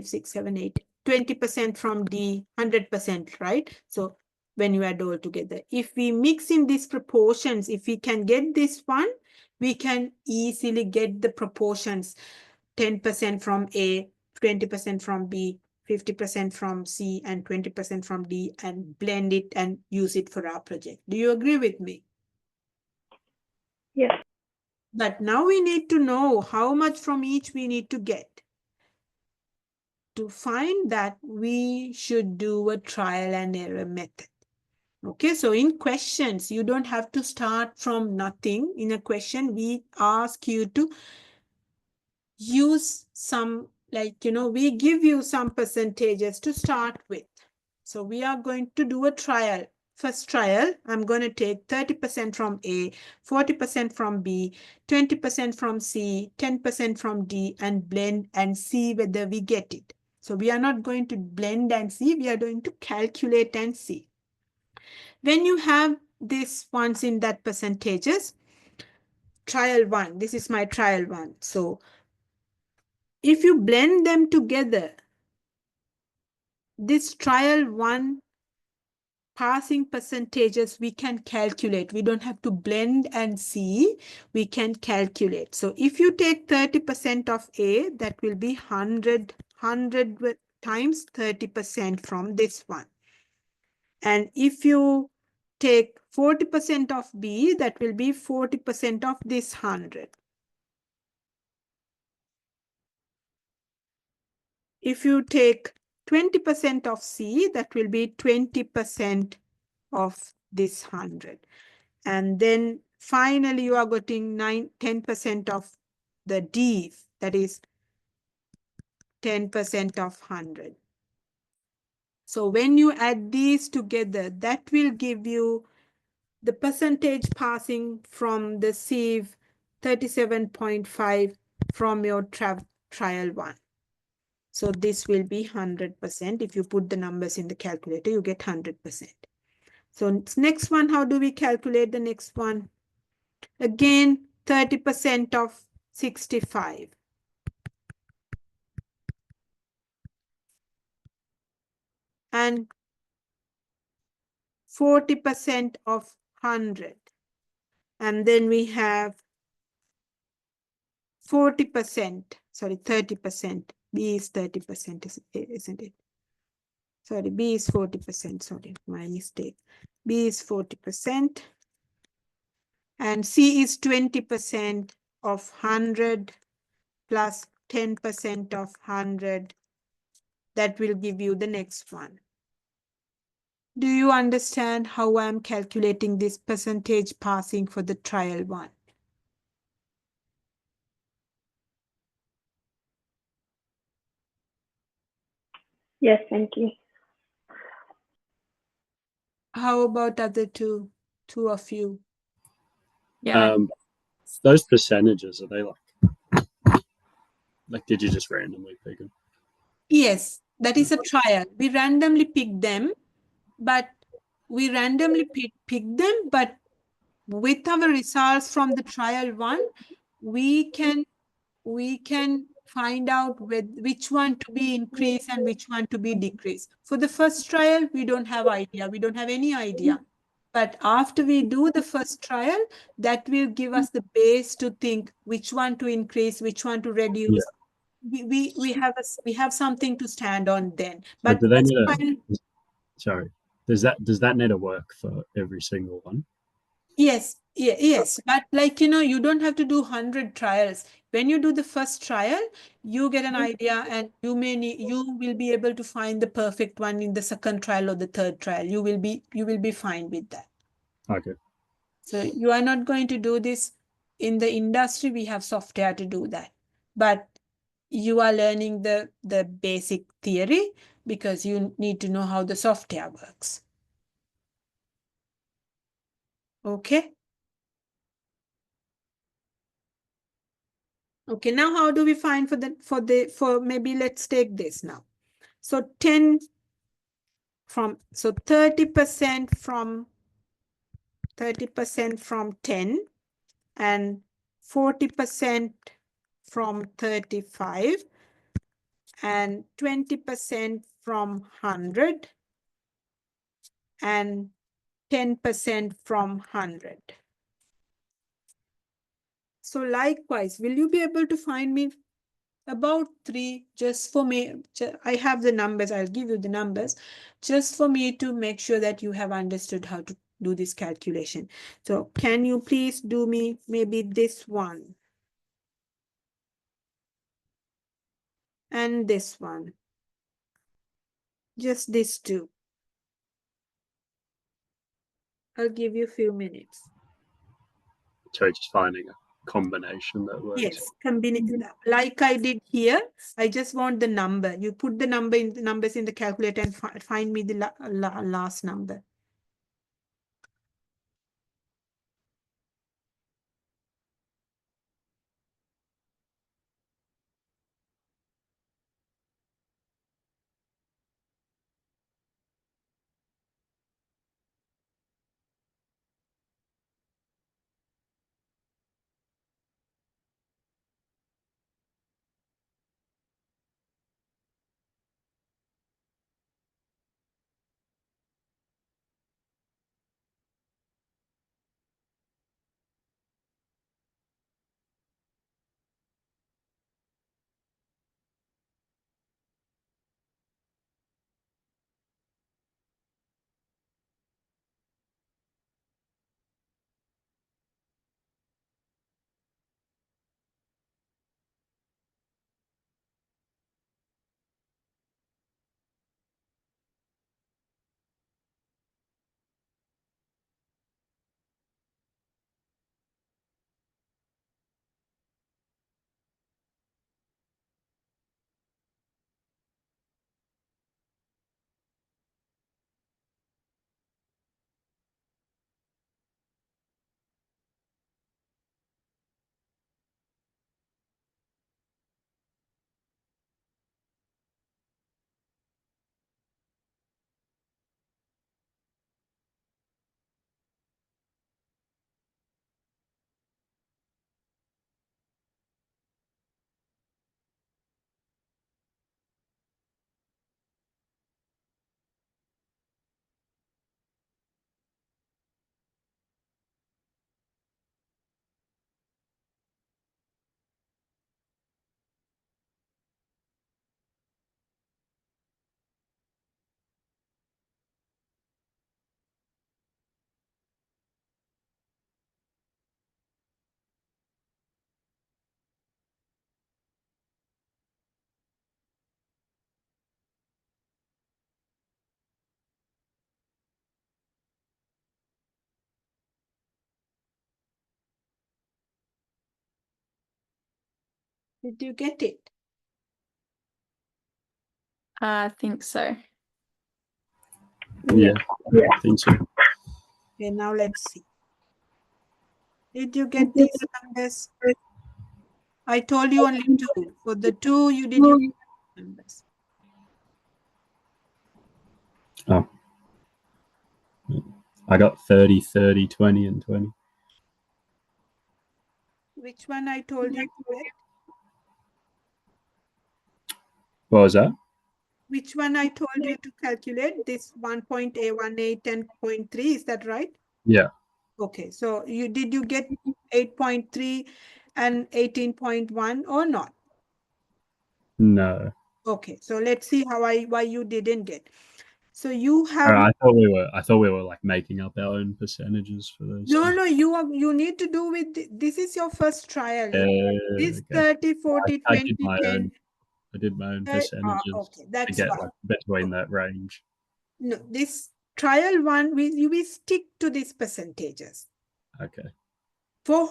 6, 7, 8, 20% from D, 100%, right? So when you add all together, if we mix in these proportions, if we can get this one, we can easily get the proportions. 10% from A, 20% from B, 50% from C, and 20% from D, and blend it and use it for our project. Do you agree with me? Yes. But now we need to know how much from each we need to get. To find that, we should do a trial and error method. Okay, so in questions, you don't have to start from nothing. In a question, we ask you to use some, like, you know, we give you some percentages to start with. So we are going to do a trial. First trial, I'm going to take 30% from A, 40% from B, 20% from C, 10% from D, and blend and see whether we get it. So we are not going to blend and see, we are going to calculate and see. When you have this ones in that percentages, trial 1, this is my trial 1. So if you blend them together, this trial 1 passing percentages we can calculate. We don't have to blend and see. We can calculate. So if you take 30% of A, that will be 100 times 30% from this one. And if you take 40% of B, that will be 40% of this 100. If you take 20% of C, that will be 20% of this 100. And then finally, you are getting 10% of the D, that is 10% of 100. So when you add these together, that will give you the percentage passing from the sieve 37.5 from your trial one. So this will be 100%. If you put the numbers in the calculator, you get 100%. So next one, how do we calculate the next one? Again, 30% of 65. And 40% of 100. And then we have 40%, sorry, 30%. B is 30%, isn't it? Sorry, B is 40%, sorry, my mistake. B is 40%. And C is 20% of 100 plus 10% of 100. That will give you the next one. Do you understand how I'm calculating this percentage passing for the trial one? Yes, thank you. How about other two of you? Yeah. Those percentages, are they like did you just randomly pick them? Yes, that is a trial. We randomly pick them, but with our results from the trial one, we can find out which one to be increased and which one to be decreased. For the first trial, we don't have idea. We don't have any idea. But after we do the first trial, that will give us the base to think which one to increase, which one to reduce. Yeah. We have something to stand on then. But do they need sorry, does that need to work for every single one? Yes, yes. But like, you don't have to do 100 trials. When you do the first trial, you get an idea and you will be able to find the perfect one in the second trial or the third trial. You will be fine with that. Okay. So you are not going to do this in the industry. We have software to do that. But you are learning the basic theory because you need to know how the software works. Okay. Okay, now how do we find for maybe let's take this now. So 30% from 10 and 40% from 35 and 20% from 100 and 10% from 100. So likewise, will you be able to find me about 3 just for me? I have the numbers. I'll give you the numbers just for me to make sure that you have understood how to do this calculation. So can you please do me maybe this one and this one? Just these two. I'll give you a few minutes. So just finding a combination that works. Yes, combination like I did here. I just want the number. You put the numbers in the calculator and find me the last number. Did you get it? I think so. Yeah, I think so. Okay, now let's see. Did you get these numbers? I told you only 2. For the 2, you did you get numbers? Oh. I got 30, 30, 20, and 20. Which one I told you to get? What was that? Which one I told you to calculate? This 1.A18 and 0.3, is that right? Yeah. Okay, so did you get 8.3 and 18.1 or not? No. Okay, so let's see why you didn't get. So you have I thought we were like making up our own percentages for those. no, you need to do with this is your first trial. This Okay. 30, 40, I 20, did my 10. own. I did my own percentages Okay, to that's get fine. like between that range. No, this trial one, we stick to these percentages Okay. for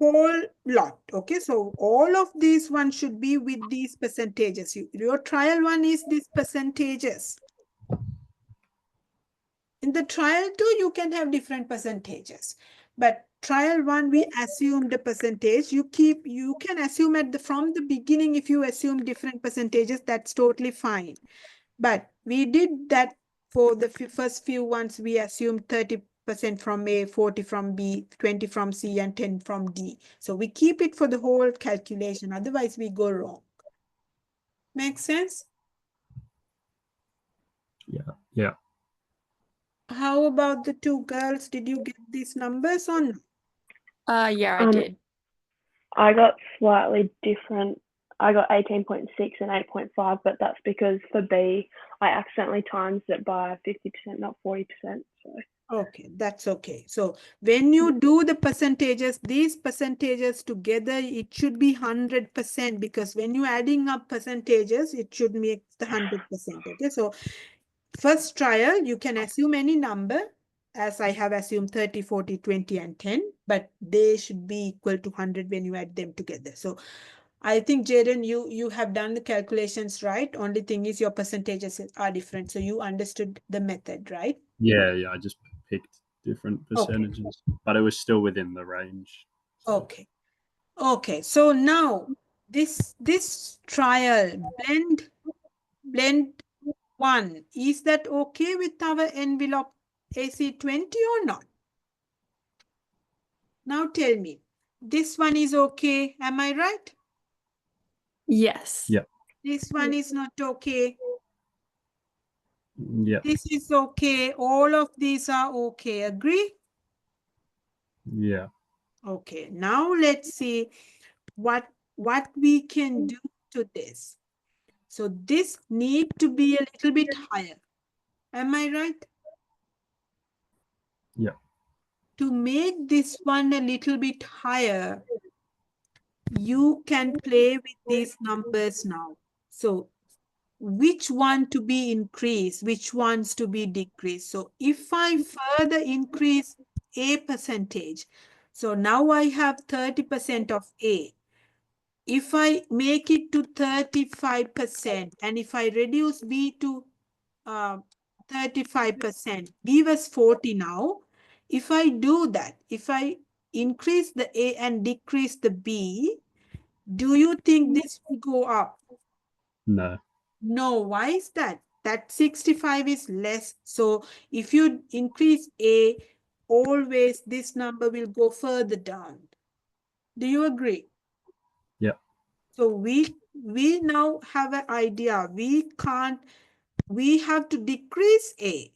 whole lot. Okay, so all of these one should be with these percentages. Your trial one is these percentages. In the trial 2, you can have different percentages. But trial 1, we assume the percentage. You can assume from the beginning, if you assume different percentages, that's totally fine. But we did that for the first few ones, we assumed 30% from A, 40 from B, 20 from C, and 10 from D. So we keep it for the whole calculation. Otherwise, we go wrong. Make sense? Yeah. How about the 2 girls? Did you get these numbers or not? Yeah, I did. I got slightly different. I got 18.6 and 8.5, but that's because for B, I accidentally times it by 50%, not 40%. So. Okay, that's okay. So when you do the percentages, these percentages together, it should be 100% because when you're adding up percentages, it should make the 100%. Okay, so first trial, you can assume any number, as I have assumed 30, 40, 20, and 10, but they should be equal to 100 when you add them together. So I think, Jaden, you have done the calculations right. Only thing is your percentages are different. So you understood the method, right? Yeah. I just picked different percentages, but it was still within the range. So. Okay. Okay. So now this trial blend 1, is that okay with our envelope AC20 or not? Now tell me, this one is okay. Am I right? Yes. Yeah. This one is not okay. Yeah. This is okay. All of these are okay. Agree? Yeah. Okay. Now let's see what we can do to this. So this need to be a little bit higher. Am I right? Yeah. To make this one a little bit higher, you can play with these numbers now. So which one to be increased, which ones to be decreased. So if I further increase A percentage, so now I have 30% of A. If I make it to 35%, and if I reduce B to 35%, B was 40 now. If I do that, if I increase the A and decrease the B, do you think this will go up? No. No, why is that? That 65 is less. So if you increase A, always this number will go further down. Do you agree? Yeah. So we now have an idea. We have to decrease A.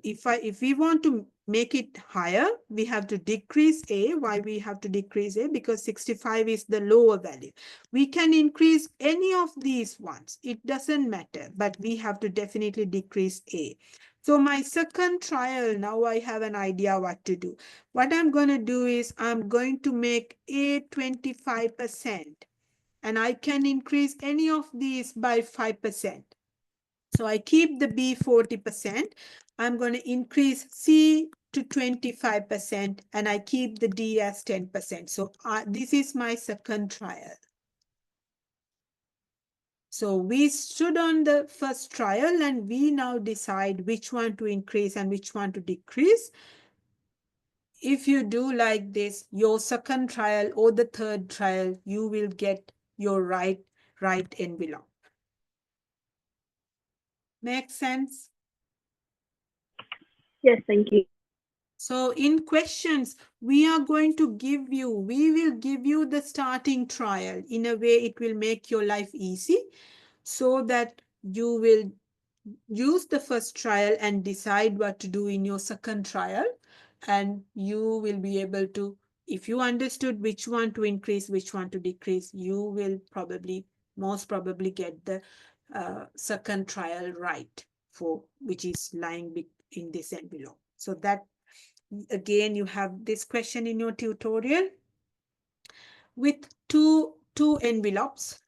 If we want to make it higher, we have to decrease A. Why we have to decrease A? Because 65 is the lower value. We can increase any of these ones. It doesn't matter, but we have to definitely decrease A. So my second trial, now I have an idea what to do. What I'm going to do is I'm going to make A 25%, and I can increase any of these by 5%. So I keep the B 40%. I'm going to increase C to 25%, and I keep the D as 10%. So this is my second trial. So we stood on the first trial and we now decide which one to increase and which one to decrease. If you do like this, your second trial or the third trial, you will get your right envelope. Make sense? Yes, thank you. So in questions, we will give you the starting trial. In a way, it will make your life easy so that you will use the first trial and decide what to do in your second trial. And you will be able to, if you understood which one to increase, which one to decrease, you will most probably get the second trial right, for which is lying in this envelope. So that, again, you have this question in your tutorial with two envelopes.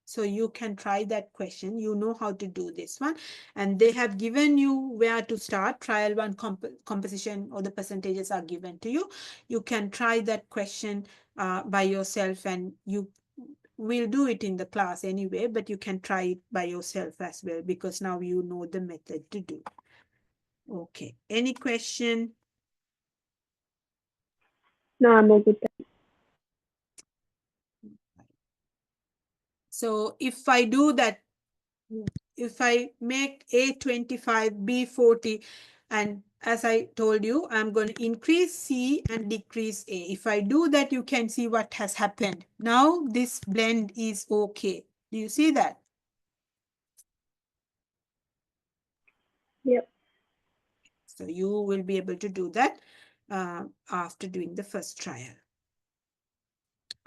So you can try that question. You know how to do this one. And they have given you where to start. Trial one composition or the percentages are given to you. You can try that question by yourself, and you will do it in the class anyway, but you can try it by yourself as well, because now you know the method to do. Okay, any question? No, I'm all good. So if I do that, if I make A25, B40, and as I told you, I'm going to increase C and decrease A. If I do that, you can see what has happened. Now this blend is okay. Do you see that? Yep. So you will be able to do that after doing the first trial.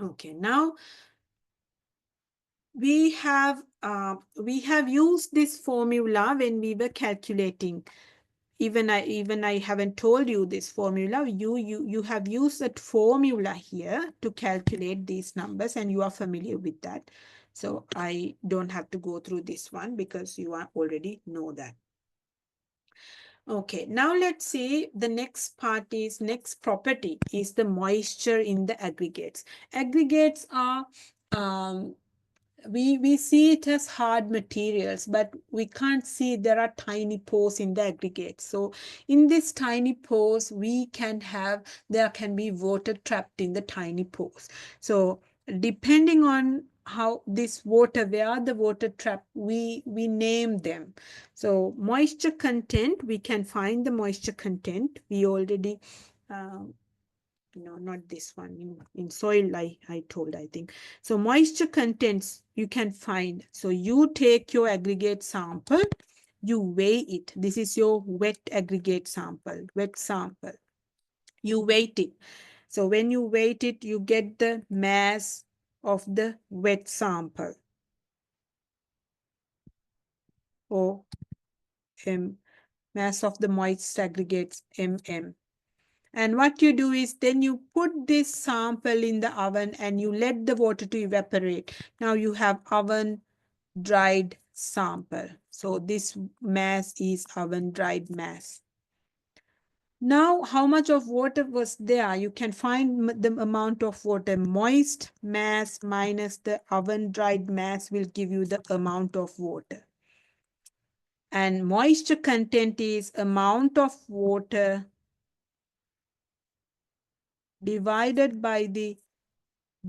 Okay, now we have used this formula when we were calculating. Even I haven't told you this formula. You have used that formula here to calculate these numbers, and you are familiar with that. So I don't have to go through this one because you already know that. Okay, now let's see the next property is the moisture in the aggregates. Aggregates are we see it as hard materials, but we can't see there are tiny pores in the aggregate. So in this tiny pores, there can be water trapped in the tiny pores. So depending on how this water, where the water trap, we name them. So moisture content, we can find the moisture content. We already no, not this one. In soil, I told, I think. So moisture contents you can find. So you take your aggregate sample, you weigh it. This is your wet aggregate sample, wet sample. You weight it. So when you weight it, you get the mass of the wet sample. Or mass of the moist aggregates, mm. And what you do is then you put this sample in the oven and you let the water to evaporate. Now you have oven dried sample. So this mass is oven dried mass. Now how much of water was there? You can find the amount of water. Moist mass minus the oven dried mass will give you the amount of water. And moisture content is amount of water divided by the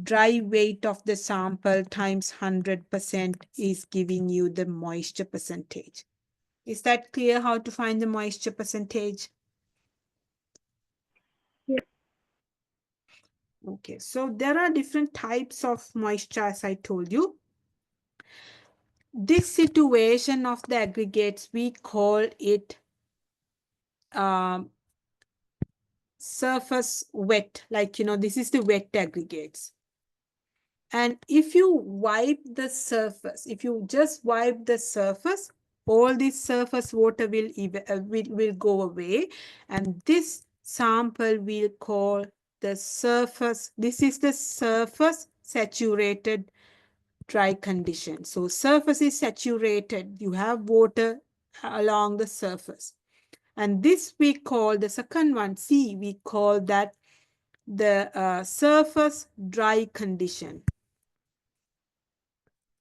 dry weight of the sample times 100% is giving you the moisture percentage. Is that clear how to find the moisture percentage? Yep. Okay, so there are different types of moisture, as I told you. This situation of the aggregates, we call it surface wet. Like, this is the wet aggregates. And if you wipe the surface, if you just wipe the surface, all this surface water will go away. And this sample we'll call the surface. This is the surface saturated dry condition. So surface is saturated. You have water along the surface. And this we call the second one, C, we call that the surface dry condition.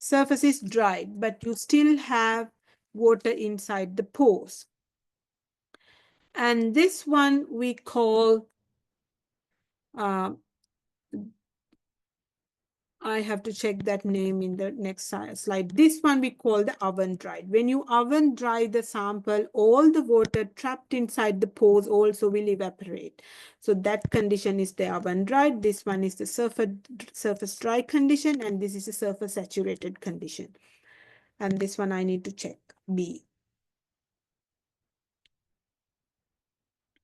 surface is dried, but you still have water inside the pores. And this one we call, I have to check that name in the next slide. This one we call the oven dried. When you oven dry the sample, all the water trapped inside the pores also will evaporate. So that condition is the oven dried. This one is the surface dry condition, and this is the surface saturated condition. And this one I need to check, B.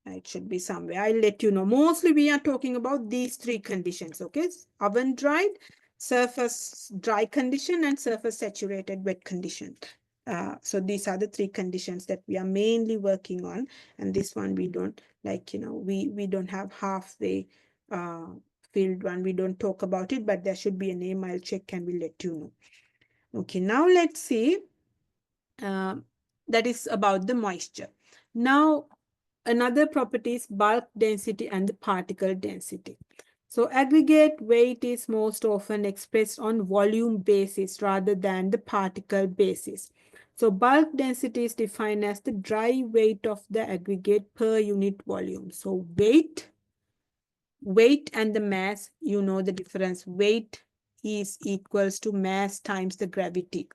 It should be somewhere. I'll let you know. Mostly we are talking about these three conditions, okay? Oven dried, surface dry condition, and surface saturated wet condition. So these are the three conditions that we are mainly working on. And this one we don't, like, we don't have halfway filled one. We don't talk about it, but there should be a name. I'll check and we'll let you know. Okay, now let's see. That is about the moisture. Now, another property is bulk density and the particle density. So aggregate weight is most often expressed on volume basis rather than the particle basis. So bulk density is defined as the dry weight of the aggregate per unit volume. So weight and the mass, you know the difference. Weight is equals to mass times the gravity.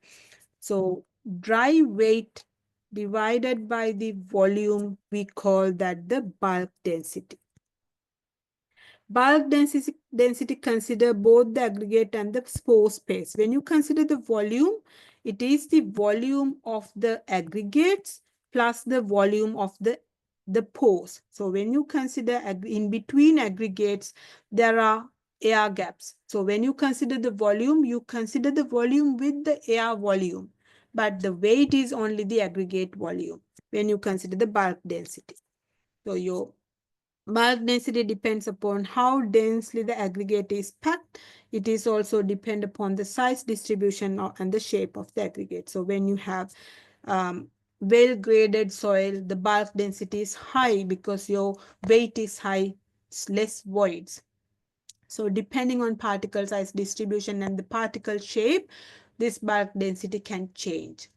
So dry weight divided by the volume, we call that the bulk density. Bulk density consider both the aggregate and the pore space. When you consider the volume, it is the volume of the aggregates plus the volume of the pores. So when you consider in between aggregates, there are air gaps. So when you consider the volume, you consider the volume with the air volume, but the weight is only the aggregate volume when you consider the bulk density. So your bulk density depends upon how densely the aggregate is packed. It is also depend upon the size distribution and the shape of the aggregate. So when you have well-graded soil, the bulk density is high because your weight is high, less voids. So depending on particle size distribution and the particle shape, this bulk density can change.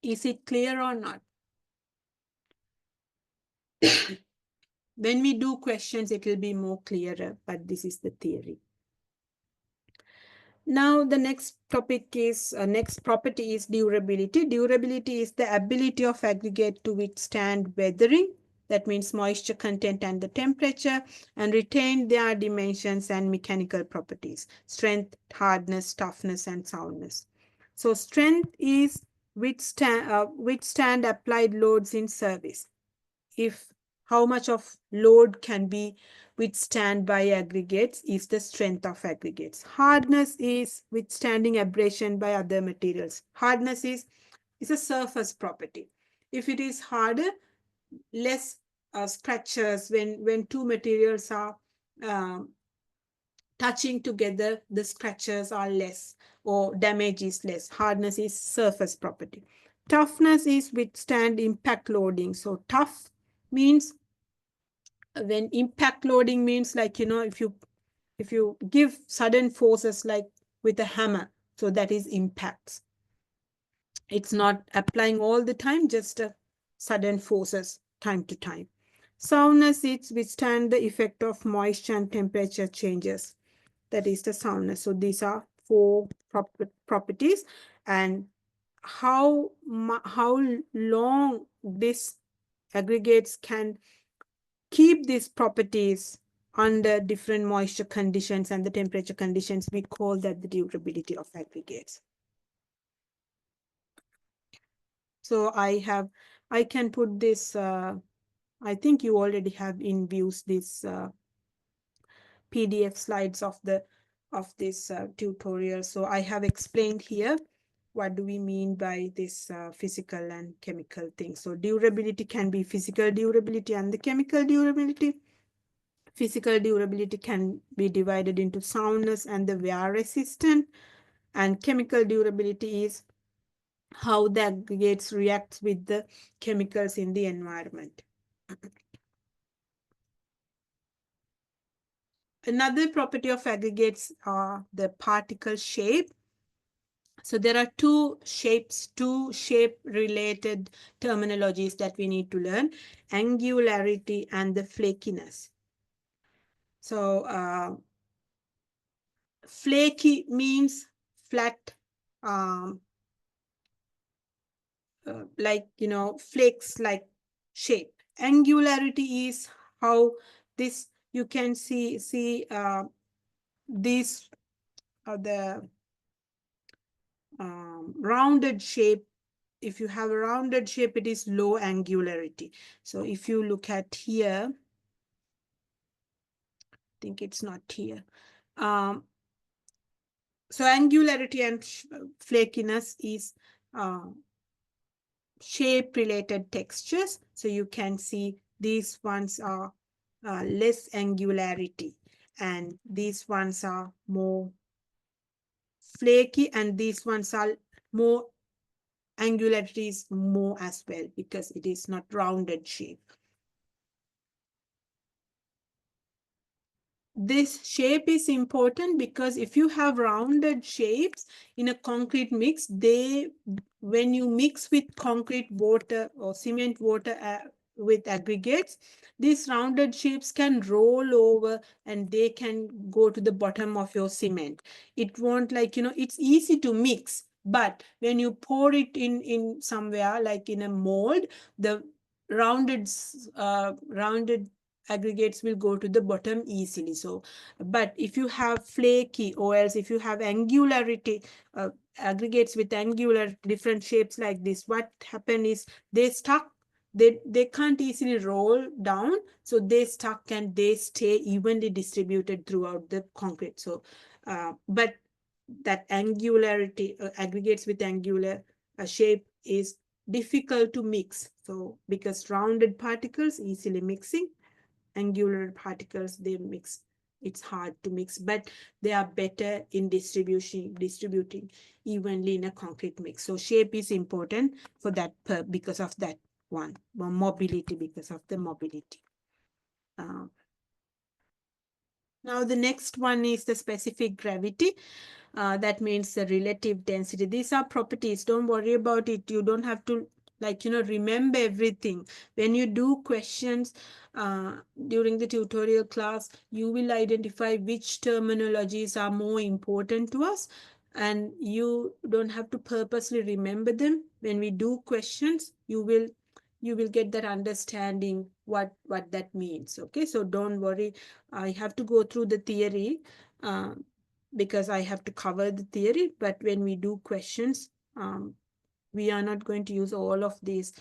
Is it clear or not? When we do questions, it will be more clearer, but this is the theory. Now, the next topic is, next property is durability. Durability is the ability of aggregate to withstand weathering, that means moisture content and the temperature, and retain their dimensions and mechanical properties, strength, hardness, toughness, and soundness. So strength is withstand applied loads in service. If how much of load can be withstand by aggregates is the strength of aggregates. Hardness is withstanding abrasion by other materials. Hardness is a surface property. If it is harder, less scratches when two materials are touching together, the scratches are less or damage is less. Hardness is surface property. Toughness is withstand impact loading. So tough means, when impact loading means, like, if you give sudden forces like with a hammer, so that is impacts. It's not applying all the time, just sudden forces time to time. Soundness is withstand the effect of moisture and temperature changes. That is the soundness. So these are four properties, and how long this aggregates can keep these properties under different moisture conditions and the temperature conditions, we call that the durability of aggregates. So I can put this, I think you already have in views this PDF slides of this tutorial. So I have explained here what do we mean by this physical and chemical thing. So durability can be physical durability and the chemical durability. Physical durability can be divided into soundness and the wear resistant, and chemical durability is how the aggregates react with the chemicals in the environment. another property of aggregates are the particle shape. So there are two shape related terminologies that we need to learn: angularity and the flakiness. So flaky means flat, like, flakes like shape. Angularity is how this, you can see these are the rounded shape. If you have a rounded shape, it is low angularity. So if you look at here, I think it's not here. So angularity and flakiness is shape related textures. So you can see these ones are less angularity, and these ones are more flaky, and these ones are more, angularity is more as well because it is not rounded shape. This shape is important because if you have rounded shapes in a concrete mix, when you mix with concrete water or cement water with aggregates, these rounded shapes can roll over and they can go to the bottom of your cement. It won't, like, it's easy to mix, but when you pour it in somewhere like in a mold, the rounded aggregates will go to the bottom easily. So, but if you have flaky, or else if you have angularity, aggregates with angular different shapes like this, what happen is they stuck. They can't easily roll down, so they stuck and they stay evenly distributed throughout the concrete. So, but that angularity, aggregates with angular shape is difficult to mix. So because rounded particles easily mixing, angular particles, they mix, it's hard to mix, but they are better in distributing evenly in a concrete mix. So shape is important for that because of that one. Mobility, because of the mobility. Now the next one is the specific gravity. That means the relative density. These are properties. Don't worry about it. You don't have to, like, remember everything. When you do questions during the tutorial class, you will identify which terminologies are more important to us, and you don't have to purposely remember them. When we do questions, you will get that understanding what that means. Okay, so don't worry. I have to go through the theory because I have to cover the theory, but when we do questions, we are not going to use all of these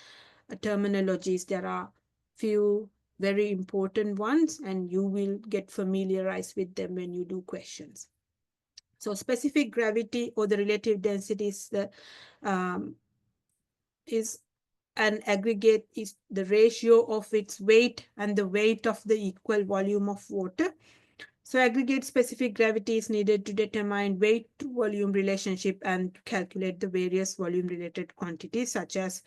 terminologies. There are few very important ones, and you will get familiarized with them when you do questions. So specific gravity, or the relative density, is an aggregate is the ratio of its weight and the weight of the equal volume of water. So aggregate specific gravity is needed to determine weight to volume relationship and calculate the various volume related quantities such as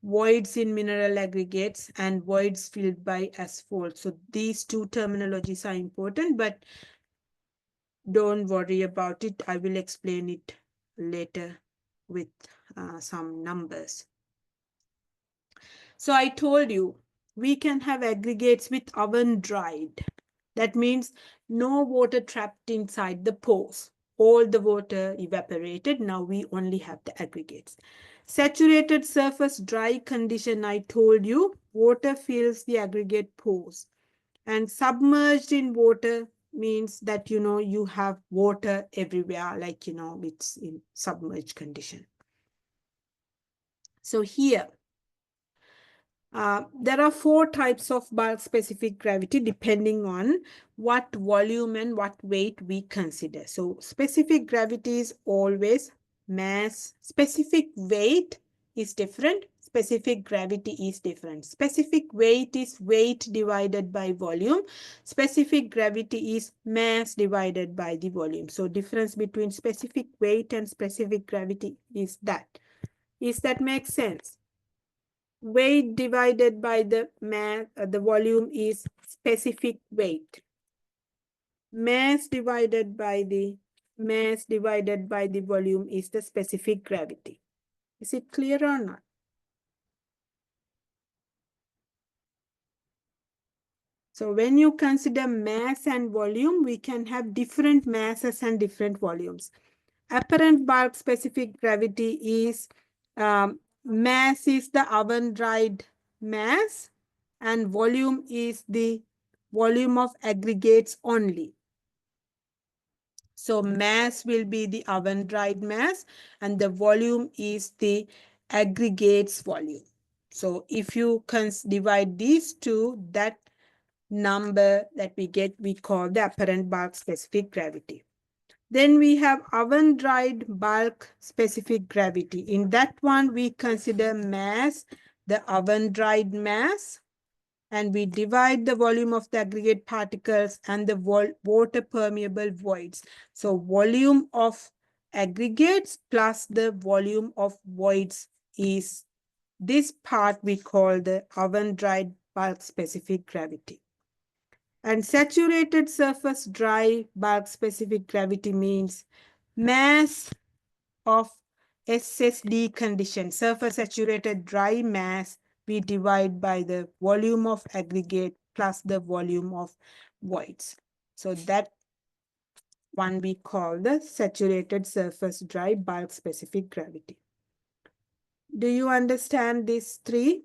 voids in mineral aggregates and voids filled by asphalt. So these two terminologies are important, but don't worry about it. I will explain it later with some numbers. So I told you, we can have aggregates with oven dried. That means no water trapped inside the pores. All the water evaporated. Now we only have the aggregates. Saturated surface dry condition, I told you, water fills the aggregate pores. And submerged in water means that, you have water everywhere, like, it's in submerged condition. So here, there are 4 types of bulk specific gravity depending on what volume and what weight we consider. So specific gravity is always mass. Specific weight is different. Specific gravity is different. Specific weight is weight divided by volume. Specific gravity is mass divided by the volume. So difference between specific weight and specific gravity is that. Is that make sense? Weight divided by the volume is specific weight. Mass divided by the volume is the specific gravity. Is it clear or not? So when you consider mass and volume, we can have different masses and different volumes. Apparent bulk specific gravity is mass is the oven-dried mass and volume is the volume of aggregates only. So mass will be the oven-dried mass and the volume is the aggregates volume. So if you divide these two, that number that we get, we call the apparent bulk specific gravity. Then we have oven-dried bulk specific gravity. In that one, we consider mass, the oven-dried mass, and we divide the volume of the aggregate particles and the water permeable voids. So volume of aggregates plus the volume of voids is this part we call the oven-dried bulk specific gravity. And saturated surface dry bulk specific gravity means mass of SSD condition, surface saturated dry mass, we divide by the volume of aggregate plus the volume of voids. So that one we call the saturated surface dry bulk specific gravity. Do you understand these three?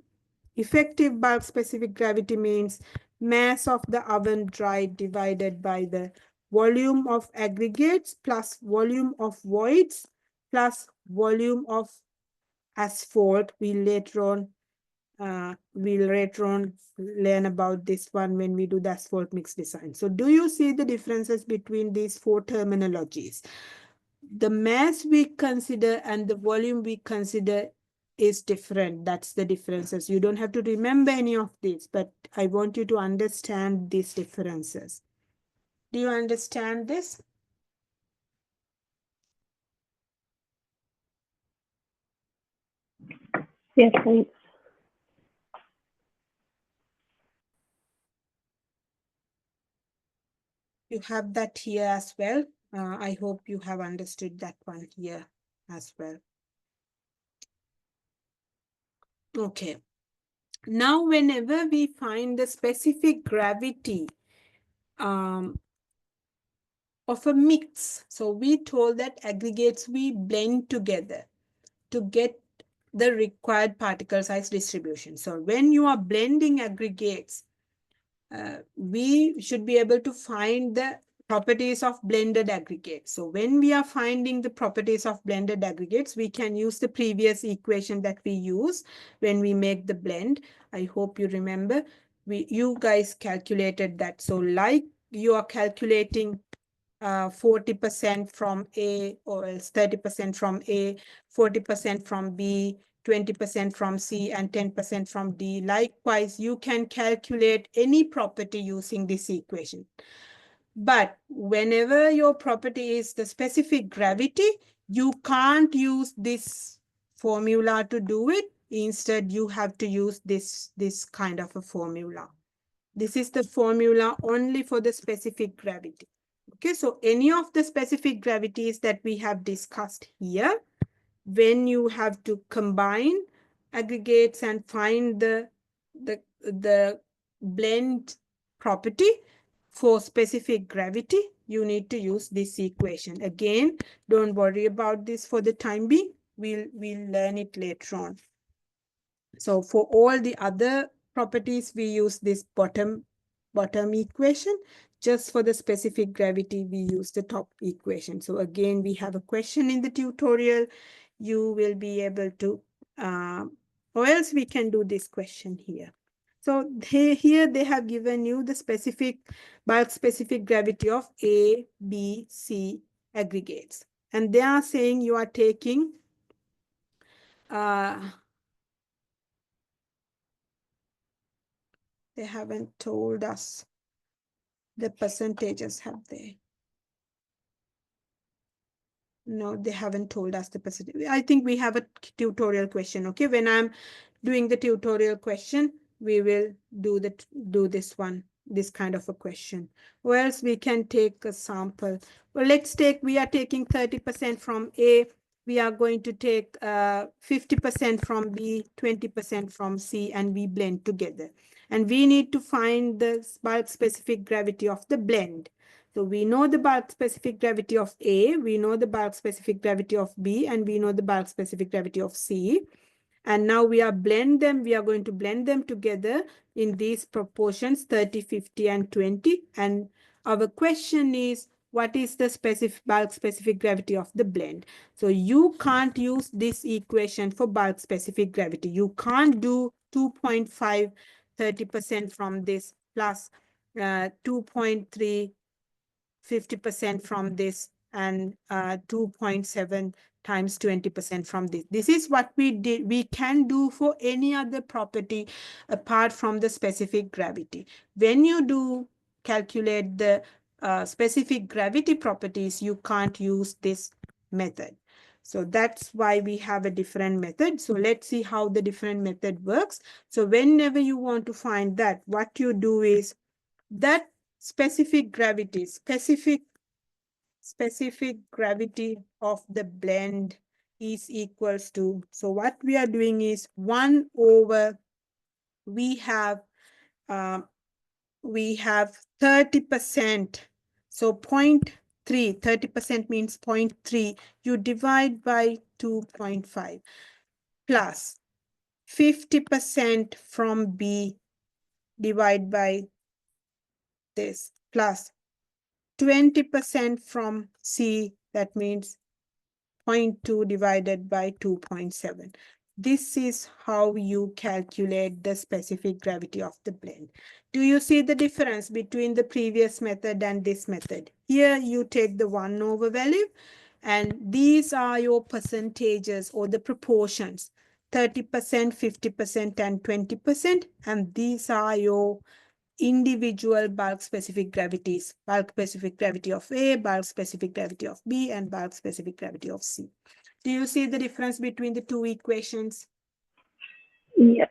Effective bulk specific gravity means mass of the oven dry divided by the volume of aggregates plus volume of voids plus volume of asphalt. We'll later on learn about this one when we do the asphalt mix design. So do you see the differences between these four terminologies? The mass we consider and the volume we consider is different. That's the differences. You don't have to remember any of these, but I want you to understand these differences. Do you understand this? Yes, thanks. You have that here as well. I hope you have understood that one here as well. Okay. Now, whenever we find the specific gravity of a mix, so we told that aggregates we blend together to get the required particle size distribution. So when you are blending aggregates, we should be able to find the properties of blended aggregates. So when we are finding the properties of blended aggregates, we can use the previous equation that we use when we make the blend. I hope you remember. You guys calculated that. So like you are calculating 40% from A, or else 30% from A, 40% from B, 20% from C, and 10% from D. Likewise, you can calculate any property using this equation. But whenever your property is the specific gravity, you can't use this formula to do it. Instead, you have to use this kind of a formula. This is the formula only for the specific gravity. Okay, so any of the specific gravities that we have discussed here, when you have to combine aggregates and find the blend property for specific gravity, you need to use this equation. Again, don't worry about this for the time being. We'll learn it later on. So for all the other properties, we use this bottom equation. Just for the specific gravity, we use the top equation. So again, we have a question in the tutorial. You will be able to, or else we can do this question here. So here they have given you the specific bulk specific gravity of A, B, C aggregates. And they are saying you are taking they haven't told us the percentages, have they? No, they haven't told us the percentage. I think we have a tutorial question. Okay, when I'm doing the tutorial question, we will do this one this kind of a question. Or else we can take a sample. Well, we are taking 30% from A, we are going to take 50% from B, 20% from C, and we blend together. And we need to find the bulk specific gravity of the blend. So we know the bulk specific gravity of A, we know the bulk specific gravity of B, and we know the bulk specific gravity of C. And now we are going to blend them together in these proportions, 30, 50, and 20. And our question is, what is the bulk specific gravity of the blend? So you can't use this equation for bulk specific gravity. You can't do 2.5, 30% from this plus 2.3, 50% from this, and 2.7 times 20% from this. This is what we can do for any other property apart from the specific gravity. When you do calculate the specific gravity properties, you can't use this method. So that's why we have a different method. So let's see how the different method works. So whenever you want to find that, what you do is that specific gravity of the blend is equals to, so what we are doing is 1 over, we have 30%, so 0.3, 30% means 0.3, you divide by 2.5 plus 50% from B, divide by this, plus 20% from C, that means 0.2 divided by 2.7. This is how you calculate the specific gravity of the blend. Do you see the difference between the previous method and this method? Here you take the 1 over value, and these are your percentages or the proportions, 30%, 50%, and 20%, and these are your individual bulk specific gravities, bulk specific gravity of A, bulk specific gravity of B, and bulk specific gravity of C. Do you see the difference between the two equations? Yeah.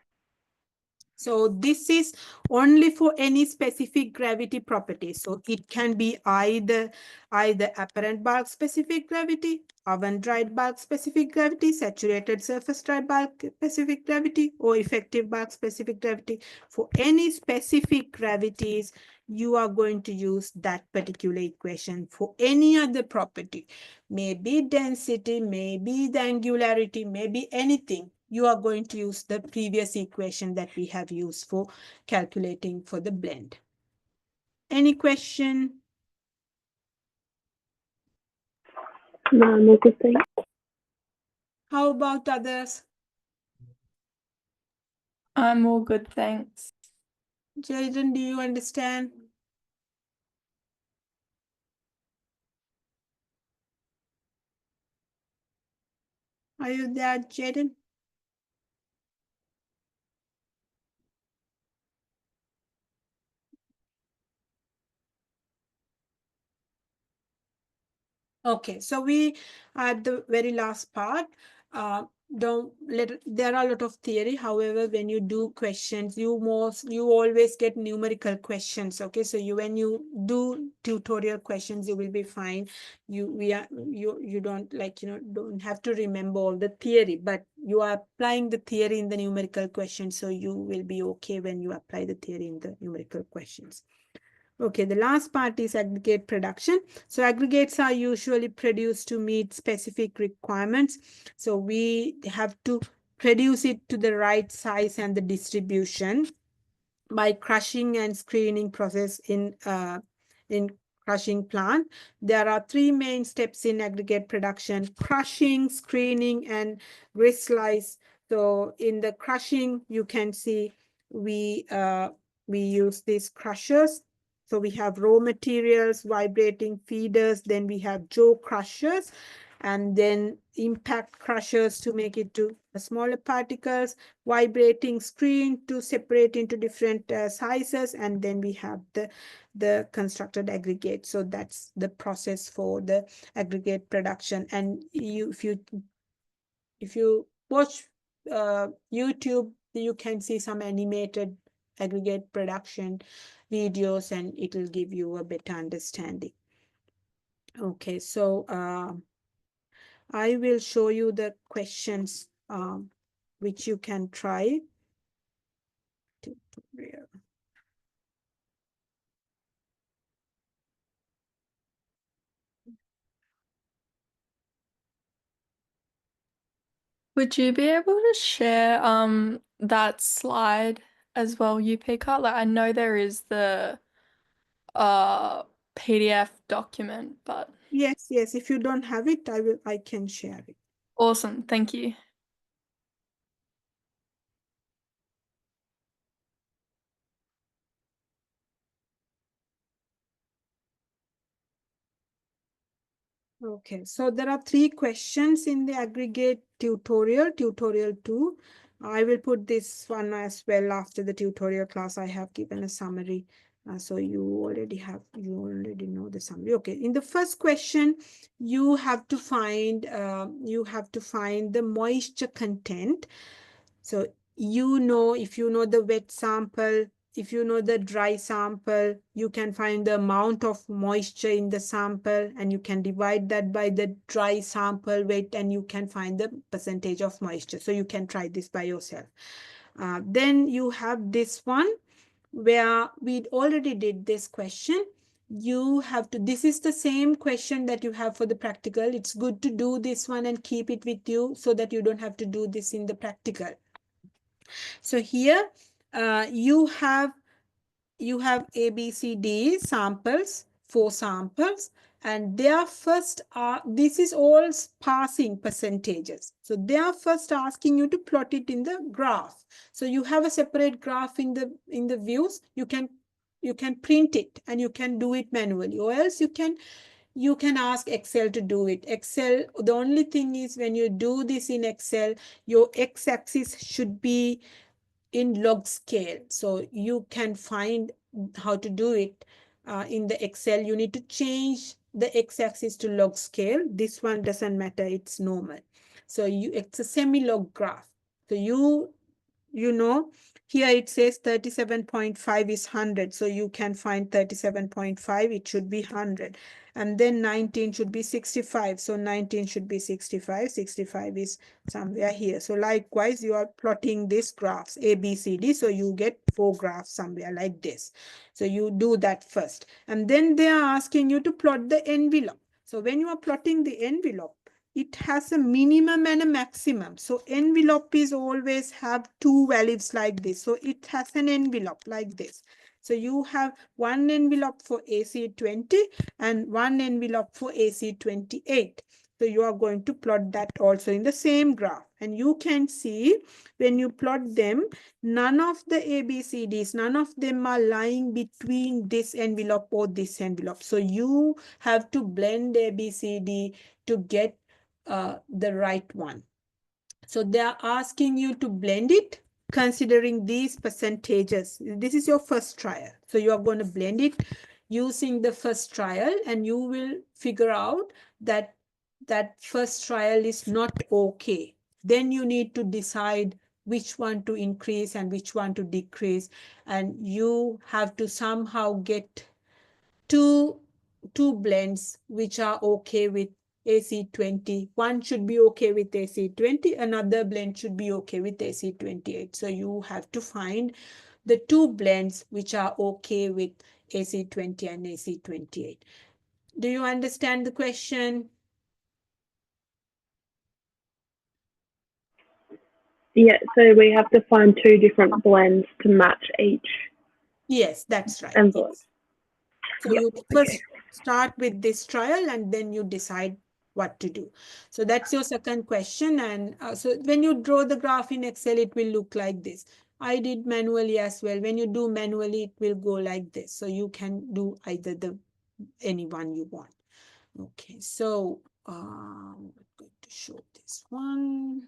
So this is only for any specific gravity property. So it can be either apparent bulk specific gravity, oven dried bulk specific gravity, saturated surface dried bulk specific gravity, or effective bulk specific gravity. For any specific gravities, you are going to use that particular equation. For any other property, maybe density, maybe the angularity, maybe anything, you are going to use the previous equation that we have used for calculating for the blend. Any question? No, no good thing. How about others? I'm all good, thanks. Jaden, do you understand? Are you there, Jaden? Okay, so we are at the very last part. There are a lot of theory. However, when you do questions, you always get numerical questions. Okay, so when you do tutorial questions, you will be fine. You don't don't have to remember all the theory, but you are applying the theory in the numerical questions, so you will be okay when you apply the theory in the numerical questions. Okay, the last part is aggregate production. So aggregates are usually produced to meet specific requirements. So we have to produce it to the right size and the distribution by crushing and screening process in crushing plant. There are 3 main steps in aggregate production: crushing, screening, and grist slice. So in the crushing, you can see we use these crushers. So we have raw materials, vibrating feeders, then we have jaw crushers, and then impact crushers to make it to smaller particles, vibrating screen to separate into different sizes, and then we have the constructed aggregate. So that's the process for the aggregate production. And if you watch YouTube, you can see some animated aggregate production videos and it will give you a better understanding. Okay, so I will show you the questions which you can try. Tutorial. Would you be able to share that slide as well, UPCart? Like I know there is the PDF document, but Yes, yes. If you don't have it, I can share it. awesome, thank you. Okay, so there are 3 questions in the aggregate tutorial, tutorial 2. I will put this one as well after the tutorial class. I have given a summary. So you already know the summary. Okay, in the first question, you have to find the moisture content. So if you know the wet sample, if you know the dry sample, you can find the amount of moisture in the sample and you can divide that by the dry sample weight and you can find the percentage of moisture. So you can try this by yourself. Then you have this one where we already did this question. This is the same question that you have for the practical. It's good to do this one and keep it with you so that you don't have to do this in the practical. So here you have A, B, C, D samples, 4 samples, and they are first, this is all passing percentages. So they are first asking you to plot it in the graph. So you have a separate graph in the views. You can print it and you can do it manually, or else you can ask Excel to do it. Excel, the only thing is when you do this in Excel, your x-axis should be in log scale. So you can find how to do it in the Excel. You need to change the x-axis to log scale. This one doesn't matter, it's normal. So it's a semi-log graph. So you know, here it says 37.5 is 100. So you can find 37.5, it should be 100. And then 19 should be 65. So 19 should be 65. 65 is somewhere here. So likewise, you are plotting these graphs, A, B, C, D. So you get 4 graphs somewhere like this. So you do that first. And then they are asking you to plot the envelope. So when you are plotting the envelope, it has a minimum and a maximum. So envelope is always have 2 values like this. So it has an envelope like this. So you have one envelope for AC20 and one envelope for AC28. So you are going to plot that also in the same graph. And you can see when you plot them, none of the ABCDs, none of them are lying between this envelope or this envelope. So you have to blend ABCD to get the right one. So they are asking you to blend it considering these percentages. This is your first trial. So you are going to blend it using the first trial and you will figure out that that first trial is not okay. Then you need to decide which one to increase and which one to decrease. And you have to somehow get two blends which are okay with AC20. One should be okay with AC20, another blend should be okay with AC28. So you have to find the 2 blends which are okay with AC20 and AC28. Do you understand the question? Yeah, so we have to find 2 different blends to match each Yes, that's right. envelope. Yes. So you Okay. first start with this trial and then you decide what to do. So that's your second question. And so when you draw the graph in Excel, it will look like this. I did manually as well. When you do manually, it will go like this. So you can do either any one you want. Okay, so I'm going to show this one.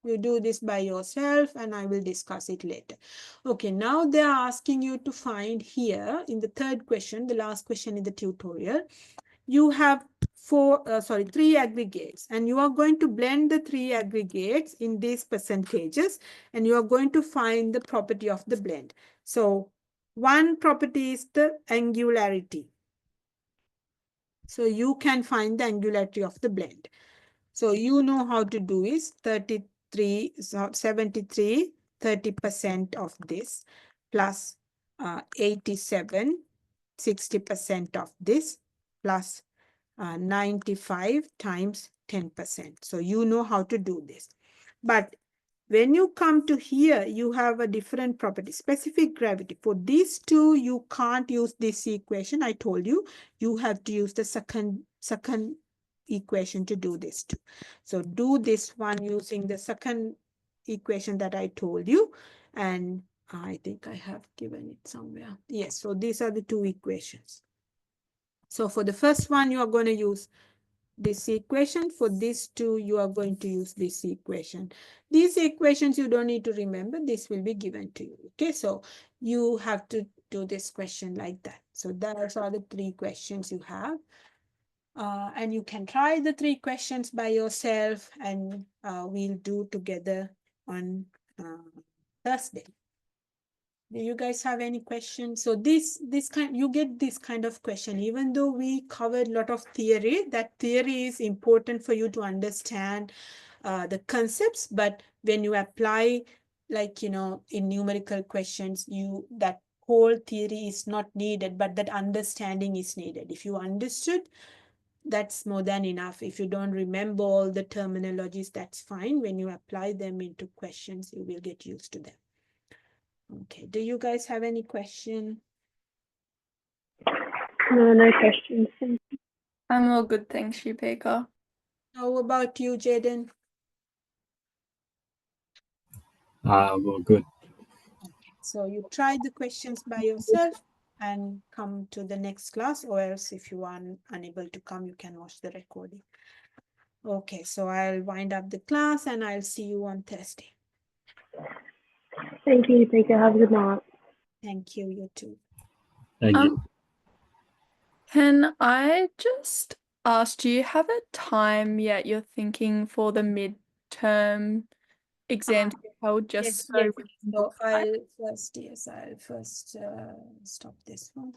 You do this by yourself and I will discuss it later. Okay, now they are asking you to find here in the third question, the last question in the tutorial, you have 3 aggregates and you are going to blend the 3 aggregates in these percentages and you are going to find the property of the blend. So One property is the angularity. So you can find the angularity of the blend. So you know how to do is 33, so 73, 30% of this plus 87, 60% of this plus 95 times 10%. So you know how to do this. But when you come to here, you have a different property, specific gravity. For these two, you can't use this equation. I told you, you have to use the second equation to do this too. So do this one using the second equation that I told you. And I think I have given it somewhere. Yes, so these are the two equations. So for the first one, you are going to use this equation. For these two, you are going to use this equation. These equations you don't need to remember. This will be given to you. Okay, so you have to do this question like that. So those are the three questions you have. And you can try the three questions by yourself, and we'll do together on Thursday. Do you guys have any questions? So you get this kind of question, even though we covered a lot of theory, that theory is important for you to understand the concepts, but when you apply, like, in numerical questions, that whole theory is not needed, but that understanding is needed. If you understood, that's more than enough. If you don't remember all the terminologies, that's fine. When you apply them into questions, you will get used to them. Okay, do you guys have any question? No questions. I'm all good, thanks, Yupika. How about you, Jaden? Well, good. So you try the questions by yourself and come to the next class, or else if you are unable to come, you can watch the recording. Okay, so I'll wind up the class and I'll see you on Thursday. Thank you, Yupika. Have a good night. Thank you, you too. Thank you. Can I just ask, do you have a time yet you're thinking for the midterm exam to be held, just Yes, so yes. we can So book time? I'll first stop this one.